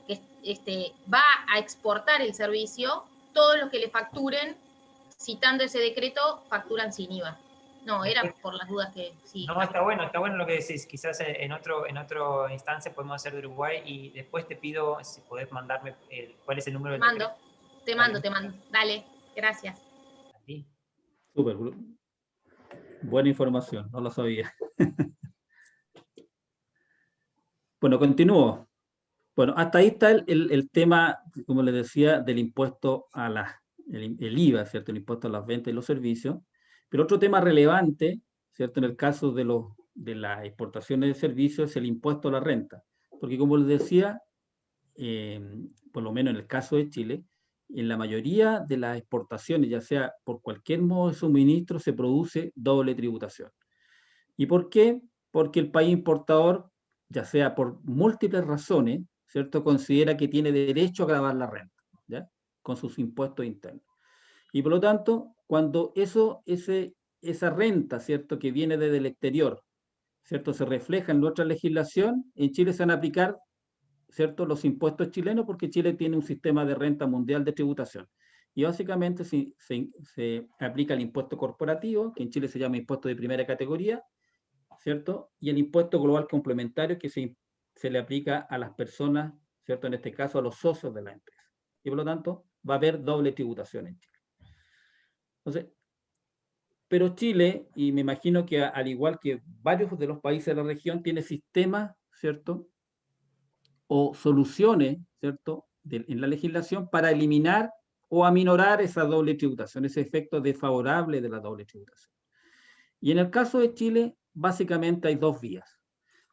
que va a exportar el servicio, todos los que le facturen, citando ese decreto, facturan sin IVA. No, era por las dudas que sí. No, está bueno lo que decís. Quizás en otra instancia podemos hacer de Uruguay y después te pido si podés mandarme cuál es el número del decreto. Te mando. Dale, gracias. A ti. Súper. Buena información, no lo sabía. Bueno, continúo. Bueno, hasta ahí está el tema, como les decía, del impuesto el IVA, ¿cierto? El impuesto a las ventas y los servicios. Pero otro tema relevante, ¿cierto? En el caso de las exportaciones de servicios es el impuesto a la renta. Porque como les decía, por lo menos en el caso de Chile, en la mayoría de las exportaciones, ya sea por cualquier modo de suministro, se produce doble tributación. ¿Y por qué? Porque el país importador, ya sea por múltiples razones, ¿cierto?, considera que tiene derecho a gravar la renta, ¿ya?, con sus impuestos internos. Y por lo tanto, cuando esa renta, ¿cierto?, que viene desde el exterior, ¿cierto?, se refleja en nuestra legislación, en Chile se van a aplicar, ¿cierto?, los impuestos chilenos, porque Chile tiene un sistema de renta mundial de tributación. Y básicamente se aplica el impuesto corporativo, que en Chile se llama impuesto de primera categoría, ¿cierto? Y el impuesto global complementario que se le aplica a las personas, ¿cierto? En este caso a los socios de la empresa. Y por lo tanto va a haber doble tributación en Chile. Entonces, pero Chile, y me imagino que al igual que varios de los países de la región, tiene sistemas, ¿cierto?, o soluciones, ¿cierto?, en la legislación para eliminar o aminorar esa doble tributación, ese efecto desfavorable de la doble tributación. Y en el caso de Chile, básicamente hay dos vías.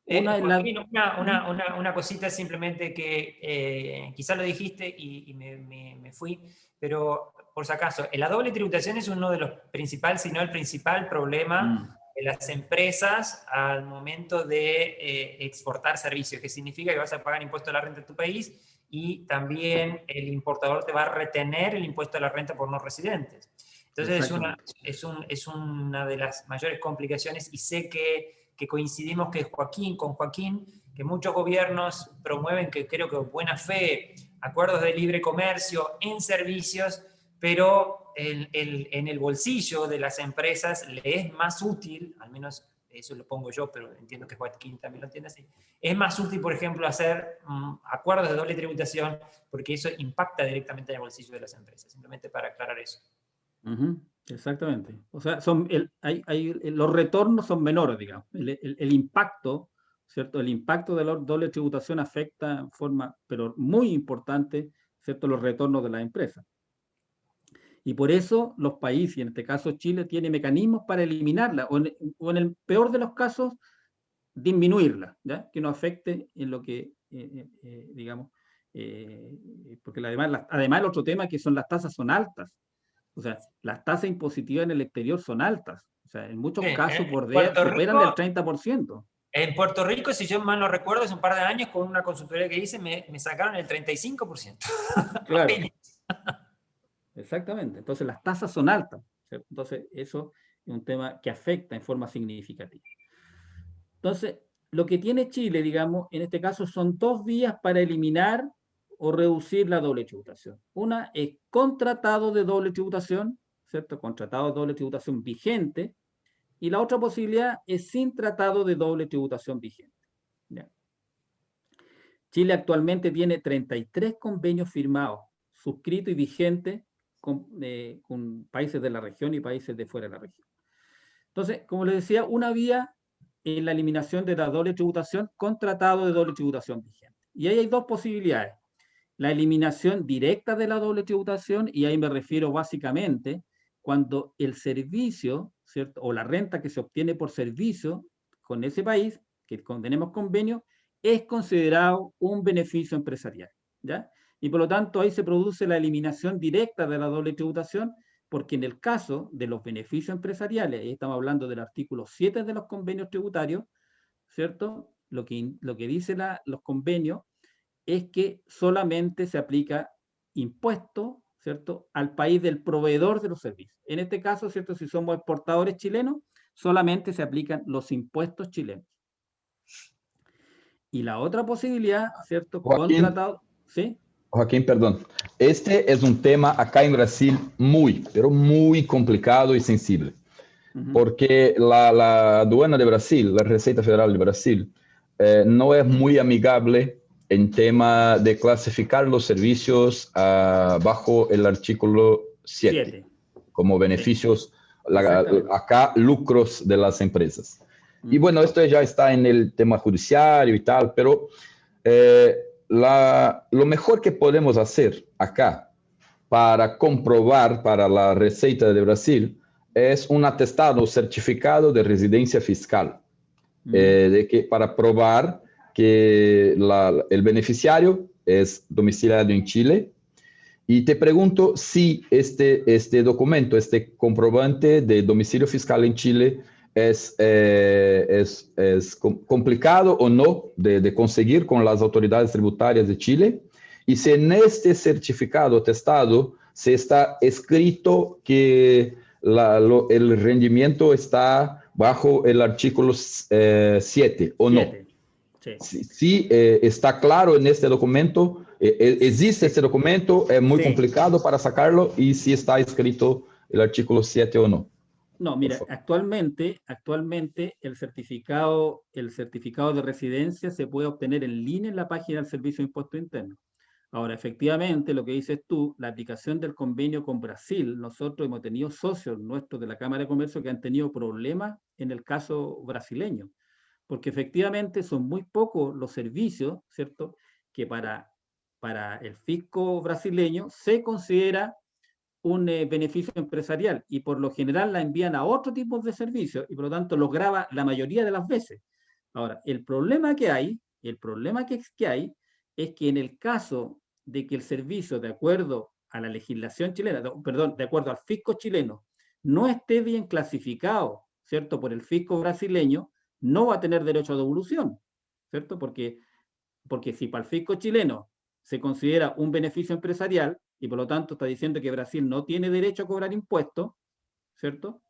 Joaquín, una cosita simplemente que quizás lo dijiste y me fui, pero por si acaso, la doble tributación es uno de los principales, si no el principal problema de las empresas al momento de exportar servicios, que significa que vas a pagar impuesto a la renta en tu país y también el importador te va a retener el impuesto a la renta por no residentes. Entonces es una de las mayores complicaciones y sé que coincidimos con Joaquín, que muchos gobiernos promueven, que creo que buena fe, acuerdos de libre comercio en servicios, pero en el bolsillo de las empresas le es más útil, al menos eso lo pongo yo, pero entiendo que Joaquín también lo entiende así, es más útil, por ejemplo, hacer acuerdos de doble tributación, porque eso impacta directamente en el bolsillo de las empresas, simplemente para aclarar eso. Exactamente. O sea, los retornos son menores, digamos. El impacto, ¿cierto? El impacto de la doble tributación afecta en forma, pero muy importante, ¿cierto?, los retornos de las empresas. Y por eso los países, y en este caso Chile, tiene mecanismos para eliminarla, o en el peor de los casos, disminuirla, ¿ya? Que no afecte en lo que, digamos, porque además el otro tema es que las tasas son altas, o sea, las tasas impositivas en el exterior son altas, o sea, en muchos casos superan el 30%. En Puerto Rico, si yo mal no recuerdo, hace un par de años con una consultoría que hice, me sacaron el 35%. Claro. Exactamente. Entonces las tasas son altas, ¿cierto? Entonces eso es un tema que afecta en forma significativa. Entonces, lo que tiene Chile, digamos, en este caso son dos vías para eliminar o reducir la doble tributación. Una es con tratado de doble tributación, ¿cierto? Con tratado de doble tributación vigente, y la otra posibilidad es sin tratado de doble tributación vigente. ¿Ya? Chile actualmente tiene 33 convenios firmados, suscritos y vigentes con países de la región y países de fuera de la región. Entonces, como les decía, una vía es la eliminación de la doble tributación con tratado de doble tributación vigente. Y ahí hay dos posibilidades. La eliminación directa de la doble tributación, y ahí me refiero básicamente cuando el servicio, ¿cierto? O la renta que se obtiene por servicio con ese país, que tenemos convenio, es considerado un beneficio empresarial, ¿ya? Y por lo tanto ahí se produce la eliminación directa de la doble tributación, porque en el caso de los beneficios empresariales, ahí estamos hablando del artículo 7 de los convenios tributarios, ¿cierto? Lo que dicen los convenios es que solamente se aplica impuesto, ¿cierto?, al país del proveedor de los servicios. En este caso, ¿cierto?, si somos exportadores chilenos, solamente se aplican los impuestos chilenos. Y la otra posibilidad, ¿cierto?, contratado, ¿sí? Joaquín, perdón. Este es un tema acá en Brasil pero muy complicado y sensible. Porque la aduana de Brasil, la Receita Federal de Brasil, no es muy amigable en tema de clasificar los servicios bajo el artículo 7 como beneficios, acá lucros de las empresas. Y bueno, esto ya está en el tema judiciario y tal, pero lo mejor que podemos hacer acá para comprobar para la Receita de Brasil es un atestado certificado de residencia fiscal, para probar que el beneficiario es domiciliado en Chile. Y te pregunto si este documento, este comprobante de domicilio fiscal en Chile es complicado o no de conseguir con las autoridades tributarias de Chile, y si en este certificado atestado se está escrito que el rendimiento está bajo el artículo 7 o no. Sí, está claro en este documento, existe este documento, es muy complicado para sacarlo, y si está escrito el artículo 7 o no. No, mira, actualmente el certificado de residencia se puede obtener en línea en la página del Servicio de Impuestos Internos. Ahora, efectivamente, lo que dices tú, la aplicación del convenio con Brasil, nosotros hemos tenido socios nuestros de la Cámara de Comercio que han tenido problemas en el caso brasileño, porque efectivamente son muy pocos los servicios, ¿cierto?, que para el fisco brasileño se considera un beneficio empresarial, y por lo general la envían a otro tipo de servicios, y por lo tanto los grava la mayoría de las veces. Ahora, el problema que hay es que en el caso de que el servicio, de acuerdo a la legislación chilena, perdón, de acuerdo al fisco chileno, no esté bien clasificado, ¿cierto?, por el fisco brasileño, no va a tener derecho a devolución, ¿cierto? Porque si para el fisco chileno se considera un beneficio empresarial, y por lo tanto está diciendo que Brasil no tiene derecho a cobrar impuestos, ¿cierto?,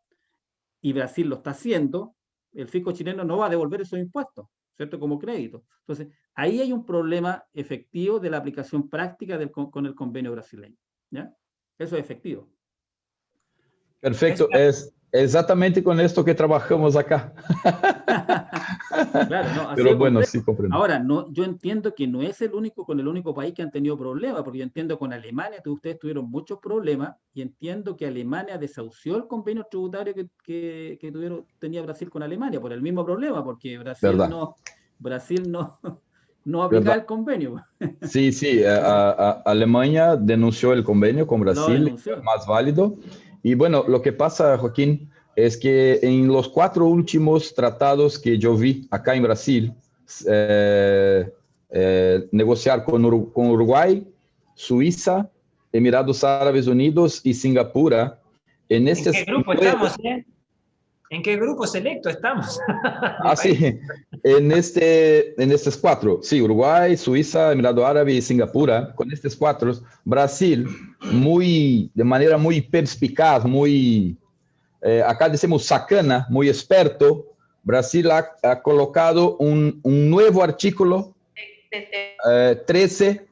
y Brasil lo está haciendo, el fisco chileno no va a devolver esos impuestos, ¿cierto?, como crédito. Entonces, ahí hay un problema efectivo de la aplicación práctica con el convenio brasileño, ¿ya? Eso es efectivo. Perfecto, es exactamente con esto que trabajamos acá. Claro, no, así pero bueno, sí comprendo. Ahora, yo entiendo que no es con el único país que han tenido problemas, porque yo entiendo con Alemania que ustedes tuvieron muchos problemas, y entiendo que Alemania desahució el convenio tributario que tenía Brasil con Alemania por el mismo problema, porque Brasil no aplicaba el convenio. Sí, Alemania denunció el convenio con Brasil, más válido. Y bueno, lo que pasa, Joaquín, es que en los 4 últimos tratados que yo vi acá en Brasil, negociar con Uruguay, Suiza, Emiratos Árabes Unidos y Singapur. ¿En qué grupo estamos? ¿En qué grupo selecto estamos? Sí, en estos 4, sí, Uruguay, Suiza, Emiratos Árabes y Singapur. Con estos 4, Brasil, de manera muy perspicaz, muy, acá decimos sacana, muy experto, Brasil ha colocado un nuevo artículo 13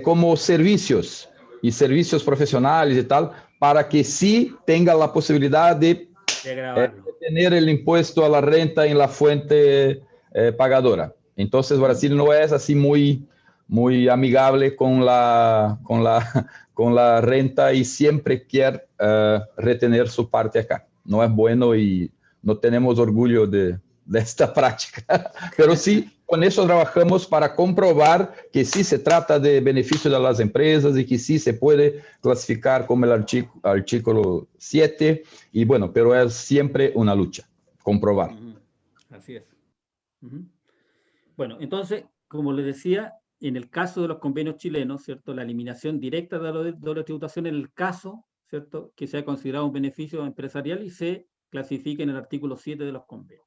como servicios y servicios profesionales y tal, para que sí tenga la posibilidad de tener el impuesto a la renta en la fuente pagadora. Entonces Brasil no es así muy amigable con la renta y siempre quiere retener su parte acá. No es bueno y no tenemos orgullo de esta práctica, pero sí, con eso trabajamos para comprobar que sí se trata de beneficio de las empresas y que sí se puede clasificar como el artículo 7, y bueno, pero es siempre una lucha, comprobar. Así es. Bueno, entonces, como les decía, en el caso de los convenios chilenos, ¿cierto? La eliminación directa de la doble tributación en el caso, ¿cierto?, que sea considerado un beneficio empresarial y se clasifique en el artículo 7 de los convenios.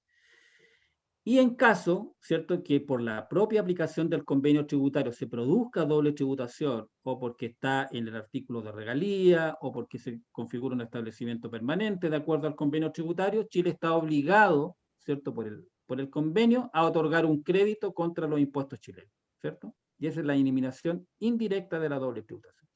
Y en caso, ¿cierto?, que por la propia aplicación del convenio tributario se produzca doble tributación, o porque está en el artículo de regalía, o porque se configura un establecimiento permanente de acuerdo al convenio tributario, Chile está obligado, ¿cierto?, por el convenio a otorgar un crédito contra los impuestos chilenos, ¿cierto? Y esa es la eliminación indirecta de la doble tributación.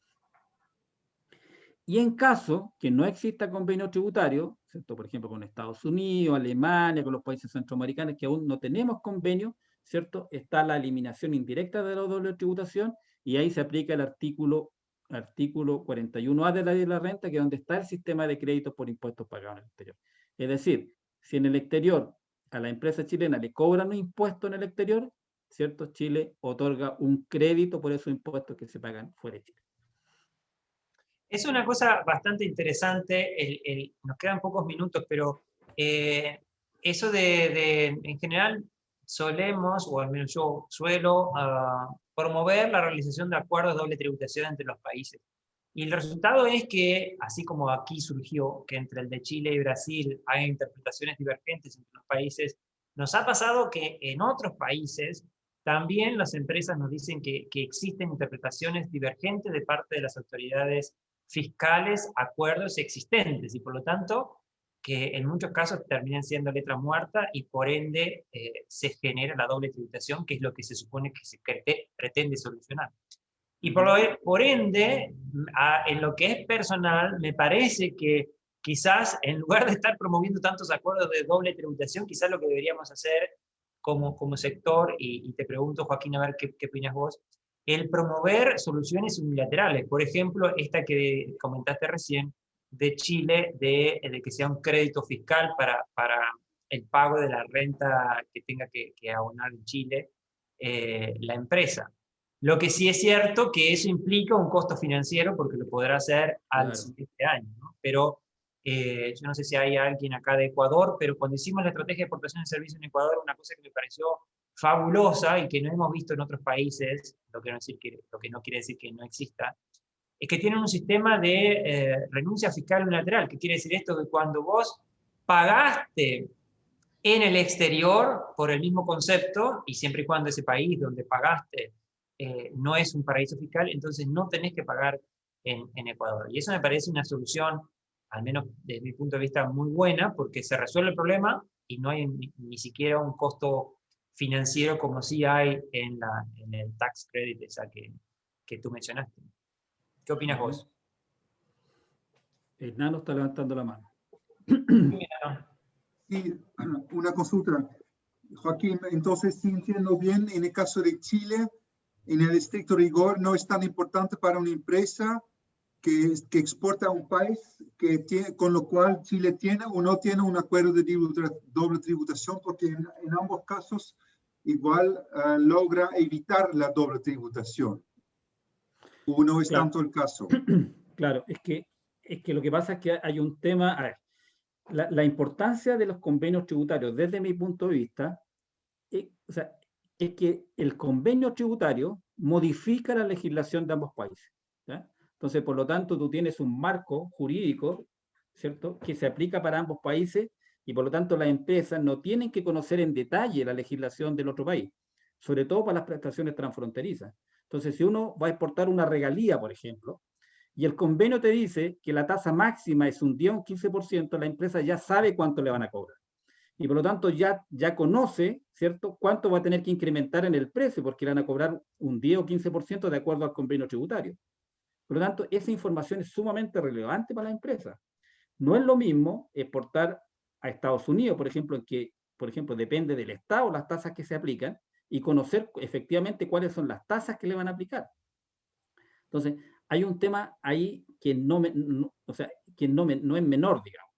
Y en caso que no exista convenio tributario, ¿cierto?, por ejemplo, con Estados Unidos, Alemania, con los países centroamericanos que aún no tenemos convenio, ¿cierto?, está la eliminación indirecta de la doble tributación, y ahí se aplica el artículo 41A de la ley de la renta, que es donde está el sistema de créditos por impuestos pagados en el exterior. Es decir, si en el exterior a la empresa chilena le cobran un impuesto en el exterior, ¿cierto?, Chile otorga un crédito por esos impuestos que se pagan fuera de Chile. Es una cosa bastante interesante, nos quedan pocos minutos, pero eso en general solemos, o al menos yo suelo, promover la realización de acuerdos de doble tributación entre los países. Y el resultado es que, así como aquí surgió que entre el de Chile y Brasil hay interpretaciones divergentes entre los países, nos ha pasado que en otros países también las empresas nos dicen que existen interpretaciones divergentes de parte de las autoridades fiscales, acuerdos existentes, y por lo tanto que en muchos casos terminan siendo letra muerta, y por ende se genera la doble tributación, que es lo que se supone que se pretende solucionar. Y por ende, en lo que es personal, me parece que quizás en lugar de estar promoviendo tantos acuerdos de doble tributación, quizás lo que deberíamos hacer como sector, y te pregunto, Joaquín, a ver qué opinas vos, el promover soluciones unilaterales. Por ejemplo, esta que comentaste recién de Chile, de que sea un crédito fiscal para el pago de la renta que tenga que abonar en Chile la empresa. Lo que sí es cierto que eso implica un costo financiero, porque lo podrá hacer al siguiente año, ¿no? Pero yo no sé si hay alguien acá de Ecuador, pero cuando hicimos la estrategia de exportación de servicios en Ecuador, una cosa que me pareció fabulosa y que no hemos visto en otros países, lo que no quiere decir que no exista, es que tienen un sistema de renuncia fiscal unilateral. ¿Qué quiere decir esto? Que cuando vos pagaste en el exterior por el mismo concepto, y siempre y cuando ese país donde pagaste no es un paraíso fiscal, entonces no tenés que pagar en Ecuador. Y eso me parece una solución, al menos desde mi punto de vista, muy buena, porque se resuelve el problema y no hay ni siquiera un costo financiero como sí hay en el tax credit esa que tú mencionaste. ¿Qué opinas vos? Hernán está levantando la mano. Sí, una consulta. Joaquín, entonces, si entiendo bien, en el caso de Chile, en el estricto rigor, no es tan importante para una empresa que exporta a un país con lo cual Chile tiene o no tiene un acuerdo de doble tributación, porque en ambos casos igual logra evitar la doble tributación. ¿O no es tanto el caso? Claro, es que lo que pasa es que hay un tema, a ver, la importancia de los convenios tributarios, desde mi punto de vista, o sea, es que el convenio tributario modifica la legislación de ambos países, ¿ya? Entonces, por lo tanto, tú tienes un marco jurídico, ¿cierto?, que se aplica para ambos países, y por lo tanto las empresas no tienen que conocer en detalle la legislación del otro país, sobre todo para las prestaciones transfronterizas. Entonces, si uno va a exportar una regalía, por ejemplo, y el convenio te dice que la tasa máxima es un 10 o un 15%, la empresa ya sabe cuánto le van a cobrar. Y por lo tanto ya conoce, ¿cierto?, cuánto va a tener que incrementar en el precio, porque le van a cobrar un 10 o 15% de acuerdo al convenio tributario. Por lo tanto, esa información es sumamente relevante para la empresa. No es lo mismo exportar a Estados Unidos, por ejemplo, en que, por ejemplo, depende del estado las tasas que se aplican, y conocer efectivamente cuáles son las tasas que le van a aplicar. Entonces, hay un tema ahí que no es menor, digamos.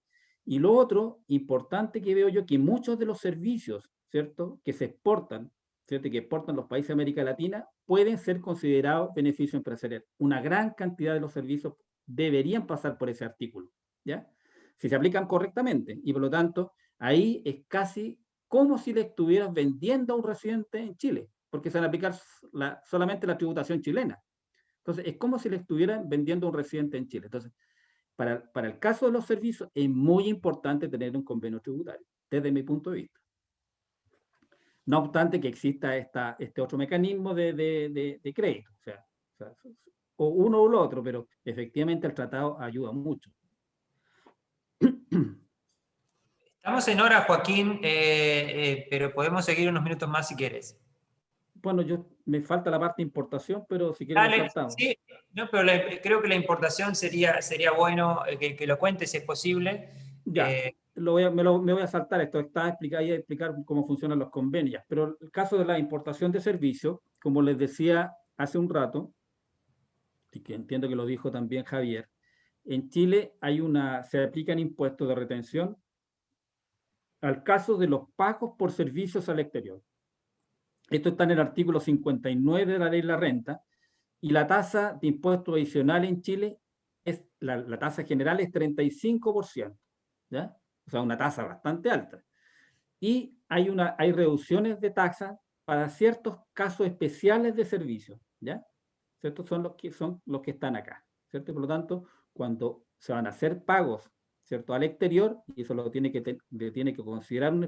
Y lo otro importante que veo yo, que muchos de los servicios, ¿cierto?, que se exportan, ¿cierto?, que exportan los países de América Latina, pueden ser considerados beneficio empresarial. Una gran cantidad de los servicios deberían pasar por ese artículo, ¿ya? Si se aplican correctamente. Y por lo tanto, ahí es casi como si le estuvieras vendiendo a un residente en Chile, porque se van a aplicar solamente la tributación chilena. Entonces, es como si le estuvieran vendiendo a un residente en Chile. Entonces, para el caso de los servicios, es muy importante tener un convenio tributario, desde mi punto de vista. No obstante que exista este otro mecanismo de crédito, o uno o lo otro, pero efectivamente el tratado ayuda mucho. Estamos en hora, Joaquín, pero podemos seguir unos minutos más si quieres. Bueno, me falta la parte de importación, pero si quieres lo saltamos. Sí, no, pero creo que la importación sería bueno que lo cuentes si es posible. Ya, me voy a saltar esto, está explicado ahí, explicar cómo funcionan los convenios. Pero el caso de la importación de servicios, como les decía hace un rato, y que entiendo que lo dijo también Javier, en Chile se aplican impuestos de retención al caso de los pagos por servicios al exterior. Esto está en el artículo 59 de la ley de la renta, y la tasa de impuesto adicional en Chile, la tasa general es 35%, ¿ya? O sea, una tasa bastante alta. Y hay reducciones de tasa para ciertos casos especiales de servicios, ¿ya? Estos son los que están acá, ¿cierto? Por lo tanto, cuando se van a hacer pagos, ¿cierto?, al exterior, y eso lo tiene que considerar un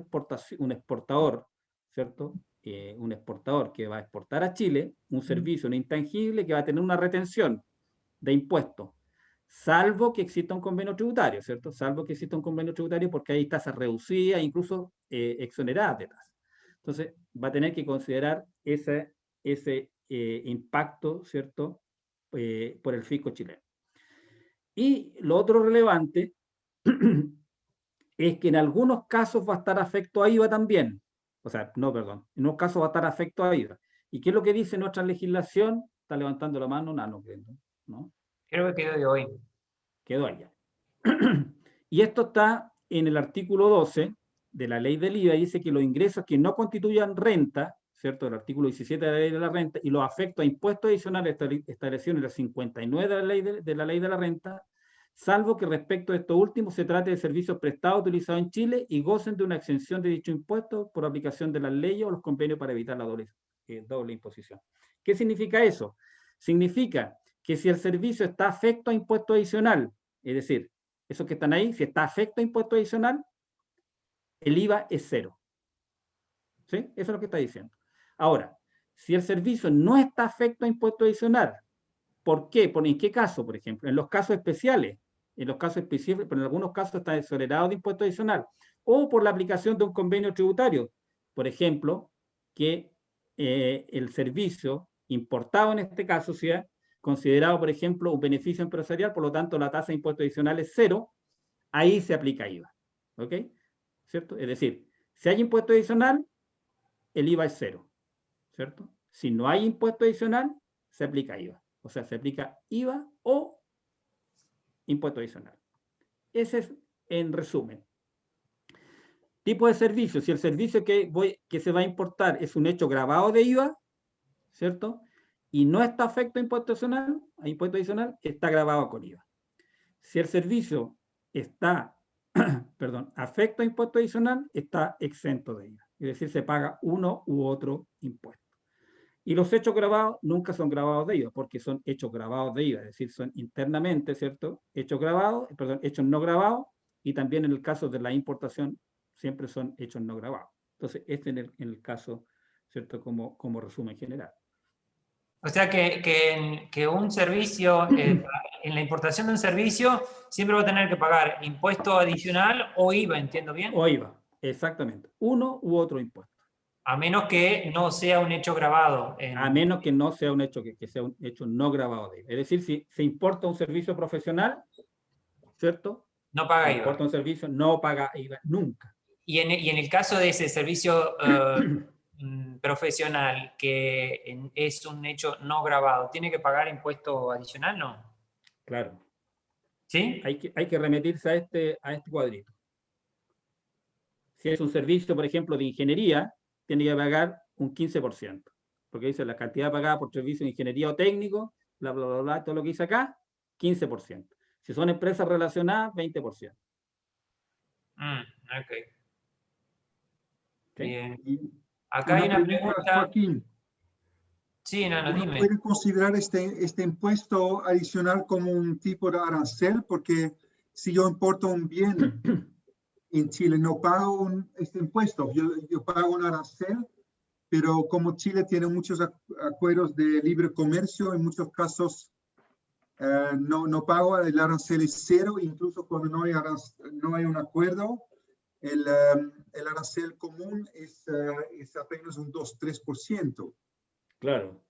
exportador, ¿cierto? Un exportador que va a exportar a Chile un servicio, un intangible, que va a tener una retención de impuestos, salvo que exista un convenio tributario, ¿cierto? Salvo que exista un convenio tributario, porque hay tasas reducidas, incluso exoneradas de tasas. Entonces, va a tener que considerar ese impacto, ¿cierto?, por el fisco chileno. Y lo otro relevante es que en algunos casos va a estar afecto a IVA también. O sea, no, perdón, en unos casos va a estar afecto a IVA. ¿Y qué es lo que dice nuestra legislación? Está levantando la mano, ¿no? Creo que quedó de hoy. Quedó allá. Y esto está en el artículo 12 de la ley del IVA, dice que los ingresos que no constituyan renta, ¿cierto?, el artículo 17 de la ley de la renta, y los afectos a impuestos adicionales establecidos en el 59 de la ley de la renta, salvo que respecto de estos últimos se trate de servicios prestados utilizados en Chile y gocen de una exención de dicho impuesto por aplicación de las leyes o los convenios para evitar la doble imposición. ¿Qué significa eso? Significa que si el servicio está afecto a impuesto adicional, es decir, esos que están ahí, si está afecto a impuesto adicional, el IVA es cero. ¿Sí? Eso es lo que está diciendo. Ahora, si el servicio no está afecto a impuesto adicional, ¿por qué? ¿En qué caso, por ejemplo? En los casos especiales. En los casos específicos, pero en algunos casos está exonerado de impuesto adicional. O por la aplicación de un convenio tributario. Por ejemplo, que el servicio importado en este caso sea considerado, por ejemplo, un beneficio empresarial, por lo tanto la tasa de impuesto adicional es cero, ahí se aplica IVA. ¿Ok? ¿Cierto? Es decir, si hay impuesto adicional, el IVA es cero. ¿Cierto? Si no hay impuesto adicional, se aplica IVA. O sea, se aplica IVA o impuesto adicional. Ese es en resumen. Tipo de servicio. Si el servicio que se va a importar es un hecho grabado de IVA, ¿cierto?, y no está afecto a impuesto adicional, está grabado con IVA. Si el servicio está perdón, afecto a impuesto adicional, está exento de IVA. Es decir, se paga uno u otro impuesto. Y los hechos grabados nunca son grabados de IVA, porque son hechos grabados de IVA, es decir, son internamente, ¿cierto? Hechos grabados, perdón, hechos no grabados, y también en el caso de la importación, siempre son hechos no grabados. Entonces, este en el caso, ¿cierto? Como resumen general. O sea que un servicio, en la importación de un servicio, siempre va a tener que pagar impuesto adicional o IVA, ¿entiendo bien? O IVA, exactamente. Uno u otro impuesto. A menos que no sea un hecho grabado. A menos que no sea un hecho que sea un hecho no grabado de IVA. Es decir, si se importa un servicio profesional, ¿cierto? No paga IVA. Importa un servicio, no paga IVA nunca. Y en el caso de ese servicio profesional que es un hecho no grabado, ¿tiene que pagar impuesto adicional? No. Claro. ¿Sí? Hay que remitirse a este cuadrito. Si es un servicio, por ejemplo, de ingeniería, tiene que pagar un 15%. Porque dice la cantidad pagada por servicio de ingeniería o técnico, bla, bla, bla, bla, todo lo que dice acá, 15%. Si son empresas relacionadas, 20%. Ok. ¿Sí? Bien. Y Acá hay una pregunta. Joaquín. Sí, no, ¿Uno dime. puede considerar este impuesto adicional como un tipo de arancel? Porque si yo importo un bien en Chile, no pago este impuesto, yo pago un arancel, pero como Chile tiene muchos acuerdos de libre comercio, en muchos casos no pago, el arancel es cero, incluso cuando no hay un acuerdo, el arancel común es apenas un 2-3%. Claro,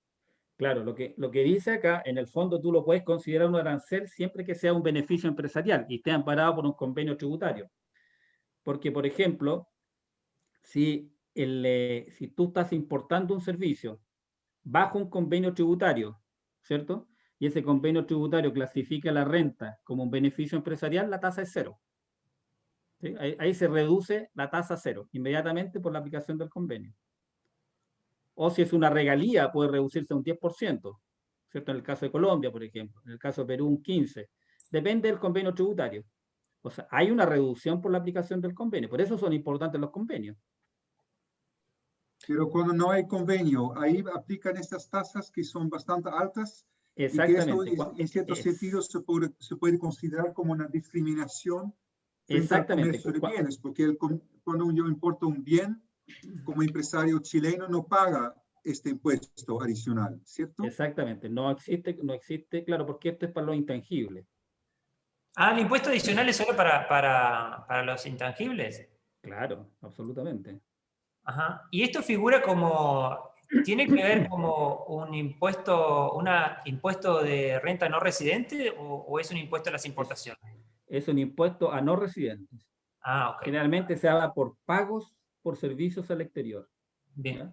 claro. Lo que dice acá, en el fondo tú lo puedes considerar un arancel siempre que sea un beneficio empresarial y esté amparado por un convenio tributario. Porque, por ejemplo, si tú estás importando un servicio bajo un convenio tributario, ¿cierto? Y ese convenio tributario clasifica la renta como un beneficio empresarial, la tasa es cero. ¿Sí? Ahí se reduce la tasa a cero inmediatamente por la aplicación del convenio. O si es una regalía, puede reducirse a un 10%, ¿cierto? En el caso de Colombia, por ejemplo. En el caso de Perú, un 15%. Depende del convenio tributario. O sea, hay una reducción por la aplicación del convenio. Por eso son importantes los convenios. Pero cuando no hay convenio, ahí aplican estas tasas que son bastante altas Exactamente. y que esto en cierto sentido se puede considerar como una discriminación frente al Exactamente. comercio de bienes, porque cuando yo importo un bien, como empresario chileno no paga este impuesto adicional, ¿cierto? Exactamente. No existe, claro, porque esto es para los intangibles. Ah, ¿el impuesto adicional es solo para los intangibles? Claro, absolutamente. Ajá. ¿Y esto figura como, tiene que ver como un impuesto de renta no residente o es un impuesto a las importaciones? Es un impuesto a no residentes. Ah, ok. Generalmente se habla por pagos por servicios al exterior. Bien. ¿Ya?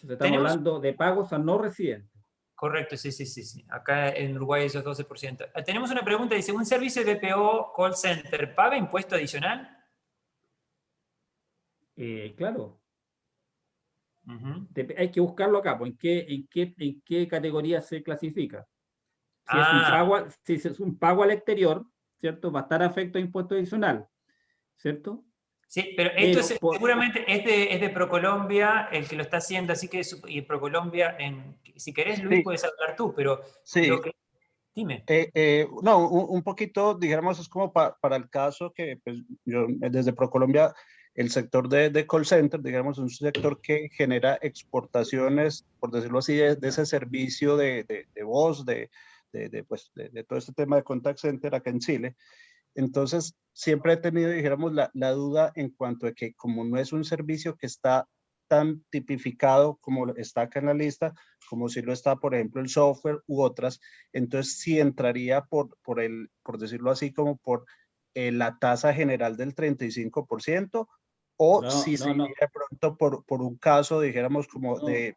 Entonces estamos hablando de pagos a no residentes. Correcto, sí. Acá en Uruguay eso es 12%. Tenemos una pregunta, dice, ¿un servicio de BPO call center paga impuesto adicional? Claro. Uh-huh. Hay que buscarlo acá, pues, en qué categoría se clasifica. Si es un pago al exterior, ¿cierto? Va a estar afecto a impuesto adicional, ¿cierto? Sí, pero esto seguramente es de ProColombia el que lo está haciendo, así que y ProColombia, si querés, Luis, puedes hablar tú, pero sí. Dime. No, un poquito, dijéramos, es como para el caso que pues, yo desde ProColombia, el sector de call center, digamos, es un sector que genera exportaciones, por decirlo así, de ese servicio de voz, de todo este tema de contact center acá en Chile. Entonces, siempre he tenido, dijéramos, la duda en cuanto a que como no es un servicio que está tan tipificado como está acá en la lista, como si lo está, por ejemplo, el software u otras, entonces sí entraría por decirlo así, como por la tasa general del 35%, o si se iría de pronto por un caso, dijéramos, como de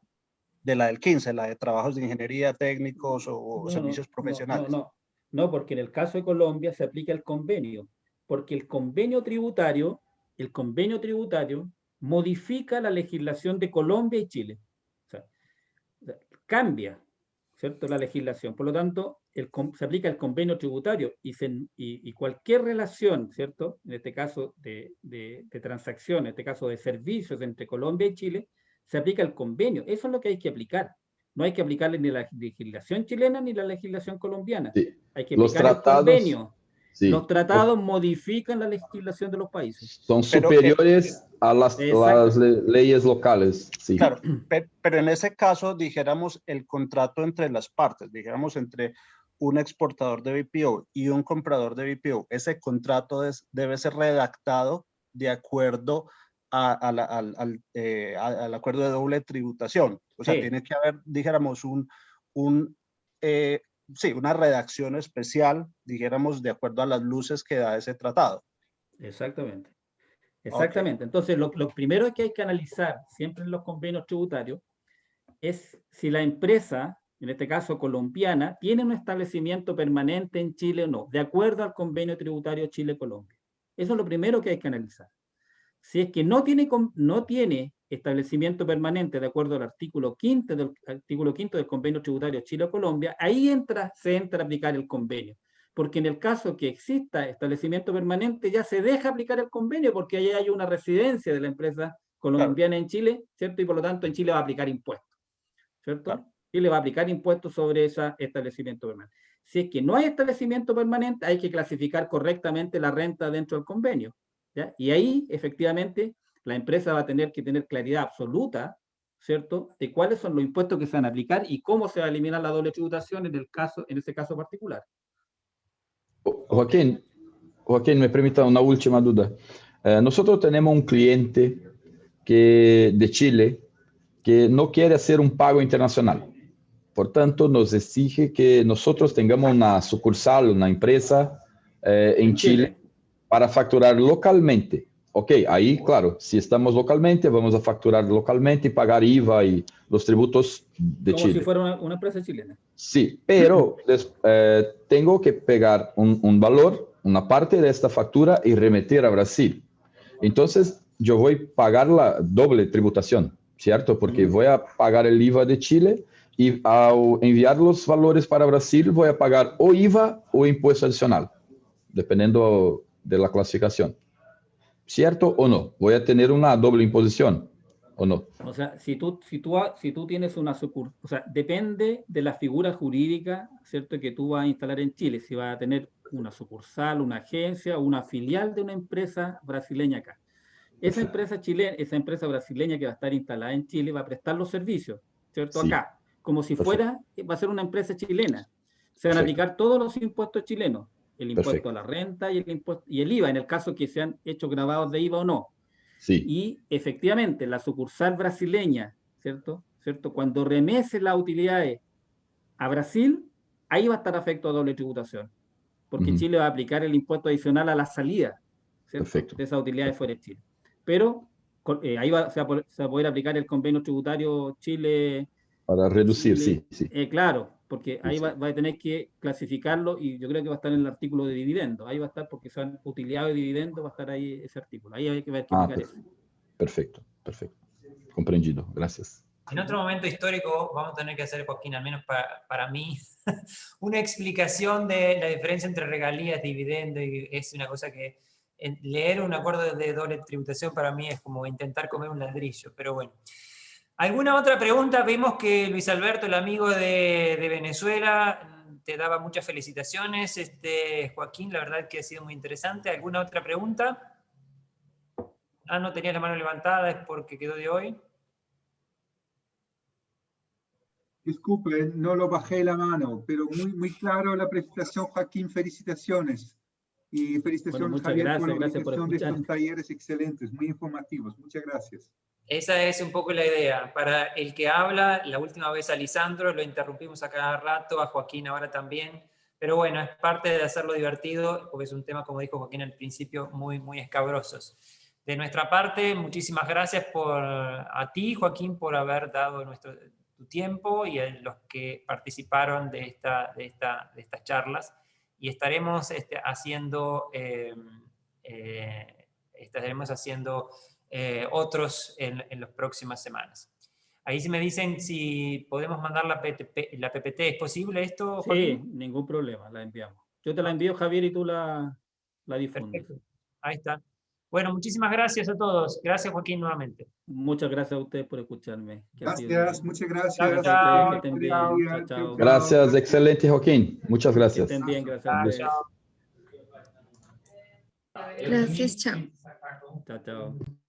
la del 15%, la de trabajos de ingeniería, técnicos o servicios profesionales. No, porque en el caso de Colombia se aplica el convenio, porque el convenio tributario modifica la legislación de Colombia y Chile. O sea, cambia. ¿cierto? La legislación. Por lo tanto, se aplica el convenio tributario y cualquier relación, ¿cierto? En este caso de transacción, en este caso de servicios entre Colombia y Chile, se aplica el convenio. Eso es lo que hay que aplicar. No hay que aplicarle ni la legislación chilena ni la legislación colombiana. Sí. Hay que Los aplicar el tratados, convenio. sí, Los tratados modifican la legislación de los países. son Pero, superiores a las Exacto. leyes locales. Sí. claro, pero en ese caso, dijéramos, el contrato entre las partes, dijéramos, entre un exportador de BPO y un comprador de BPO, ese contrato debe ser redactado de acuerdo al acuerdo de doble tributación. O sea, Sí. tiene que haber, dijéramos, sí, una redacción especial, dijéramos, de acuerdo a las luces que da ese tratado. Exactamente. Exactamente. Entonces, lo primero que hay que analizar siempre en los convenios tributarios es si la empresa, en este caso colombiana, tiene un establecimiento permanente en Chile o no, de acuerdo al convenio tributario Chile-Colombia. Eso es lo primero que hay que analizar. Si es que no tiene establecimiento permanente de acuerdo al artículo 5 del convenio tributario Chile-Colombia, ahí se entra a aplicar el convenio. Porque en el caso que exista establecimiento permanente, ya se deja aplicar el convenio porque ahí hay una residencia de la empresa colombiana en Chile, ¿cierto? Y por lo tanto en Chile va a aplicar impuestos, ¿cierto? Claro. Chile va a aplicar impuestos sobre ese establecimiento permanente. Si es que no hay establecimiento permanente, hay que clasificar correctamente la renta dentro del convenio, ¿ya? Y ahí, efectivamente, la empresa va a tener que tener claridad absoluta, ¿cierto?, de cuáles son los impuestos que se van a aplicar y cómo se va a eliminar la doble tributación en ese caso particular. Joaquín, me permita una última duda. Nosotros tenemos un cliente de Chile que no quiere hacer un pago internacional. Por tanto, nos exige que nosotros tengamos una sucursal, una empresa en Chile para facturar localmente. Ok, ahí, claro, si estamos localmente, vamos a facturar localmente y pagar IVA y los tributos de Como Chile. si fuera una empresa chilena. Sí, pero tengo que pegar un valor, una parte de esta factura y remitir a Brasil. Entonces, yo voy a pagar la doble tributación, ¿cierto? Porque voy a pagar el IVA de Chile y al enviar los valores para Brasil voy a pagar o IVA o impuesto adicional, dependiendo de la clasificación. ¿Cierto o no? Voy a tener una doble imposición, ¿o no? O sea, si tú tienes una sucursal, o sea, depende de la figura jurídica, ¿cierto?, que tú vas a instalar en Chile, si vas a tener una sucursal, una agencia o una filial de una empresa brasileña acá. Esa empresa brasileña que va a estar instalada en Chile va a prestar los servicios, ¿cierto?, Sí. acá, como si va a ser una empresa chilena. Se van a aplicar todos los impuestos chilenos, el impuesto a la renta y el IVA, en el caso que sean hechos grabados de IVA o no. Sí. Y efectivamente, la sucursal brasileña, ¿cierto? Cuando remese las utilidades a Brasil, ahí va a estar afecto a doble tributación, porque Chile va a aplicar el impuesto adicional a la salida, ¿cierto?, de esas utilidades fuera de Chile. Pero ahí se va a poder aplicar el convenio tributario Chile. Para reducir, sí. Claro, porque ahí va a tener que clasificarlo y yo creo que va a estar en el artículo de dividendos. Ahí va a estar porque son utilidades de dividendos, va a estar ahí ese artículo. Ahí hay que ver qué aplicar eso. Perfecto. Comprendido, gracias. En otro momento histórico vamos a tener que hacer, Joaquín, al menos para mí, una explicación de la diferencia entre regalías, dividendos, y es una cosa que leer un acuerdo de doble tributación para mí es como intentar comer un ladrillo, pero bueno. ¿Alguna otra pregunta? Vimos que Luis Alberto, el amigo de Venezuela, te daba muchas felicitaciones. Joaquín, la verdad que ha sido muy interesante. ¿Alguna otra pregunta? No tenías la mano levantada, es porque quedó de hoy. Disculpe, no lo bajé la mano, pero muy claro la presentación, Joaquín, felicitaciones. Y felicitaciones, Javier, por la organización de estos talleres excelentes, muy informativos. Muchas gracias. Esa es un poco la idea. Para el que habla, la última vez a Lisandro, lo interrumpimos a cada rato, a Joaquín ahora también. Pero bueno, es parte de hacerlo divertido, porque es un tema, como dijo Joaquín al principio, muy escabrosos. De nuestra parte, muchísimas gracias a ti, Joaquín, por haber dado tu tiempo y a los que participaron de estas charlas. Y estaremos haciendo otros en las próximas semanas. Ahí sí me dicen si podemos mandar la PPT. ¿Es posible esto, Sí, Joaquín? ningún problema, la enviamos. Yo te la envío, Javier, y tú la difundes. Perfecto. Ahí está. Bueno, muchísimas gracias a todos. Gracias, Joaquín, nuevamente. Muchas gracias a ustedes por escucharme. Gracias, muchas gracias. Chao, Gracias a ustedes, que chao. estén Chao. bien. Chao, chao. Gracias, excelente, Joaquín. Muchas Que gracias. estén bien, gracias a Chao, ustedes. chao. Gracias, chao. Chao, chao.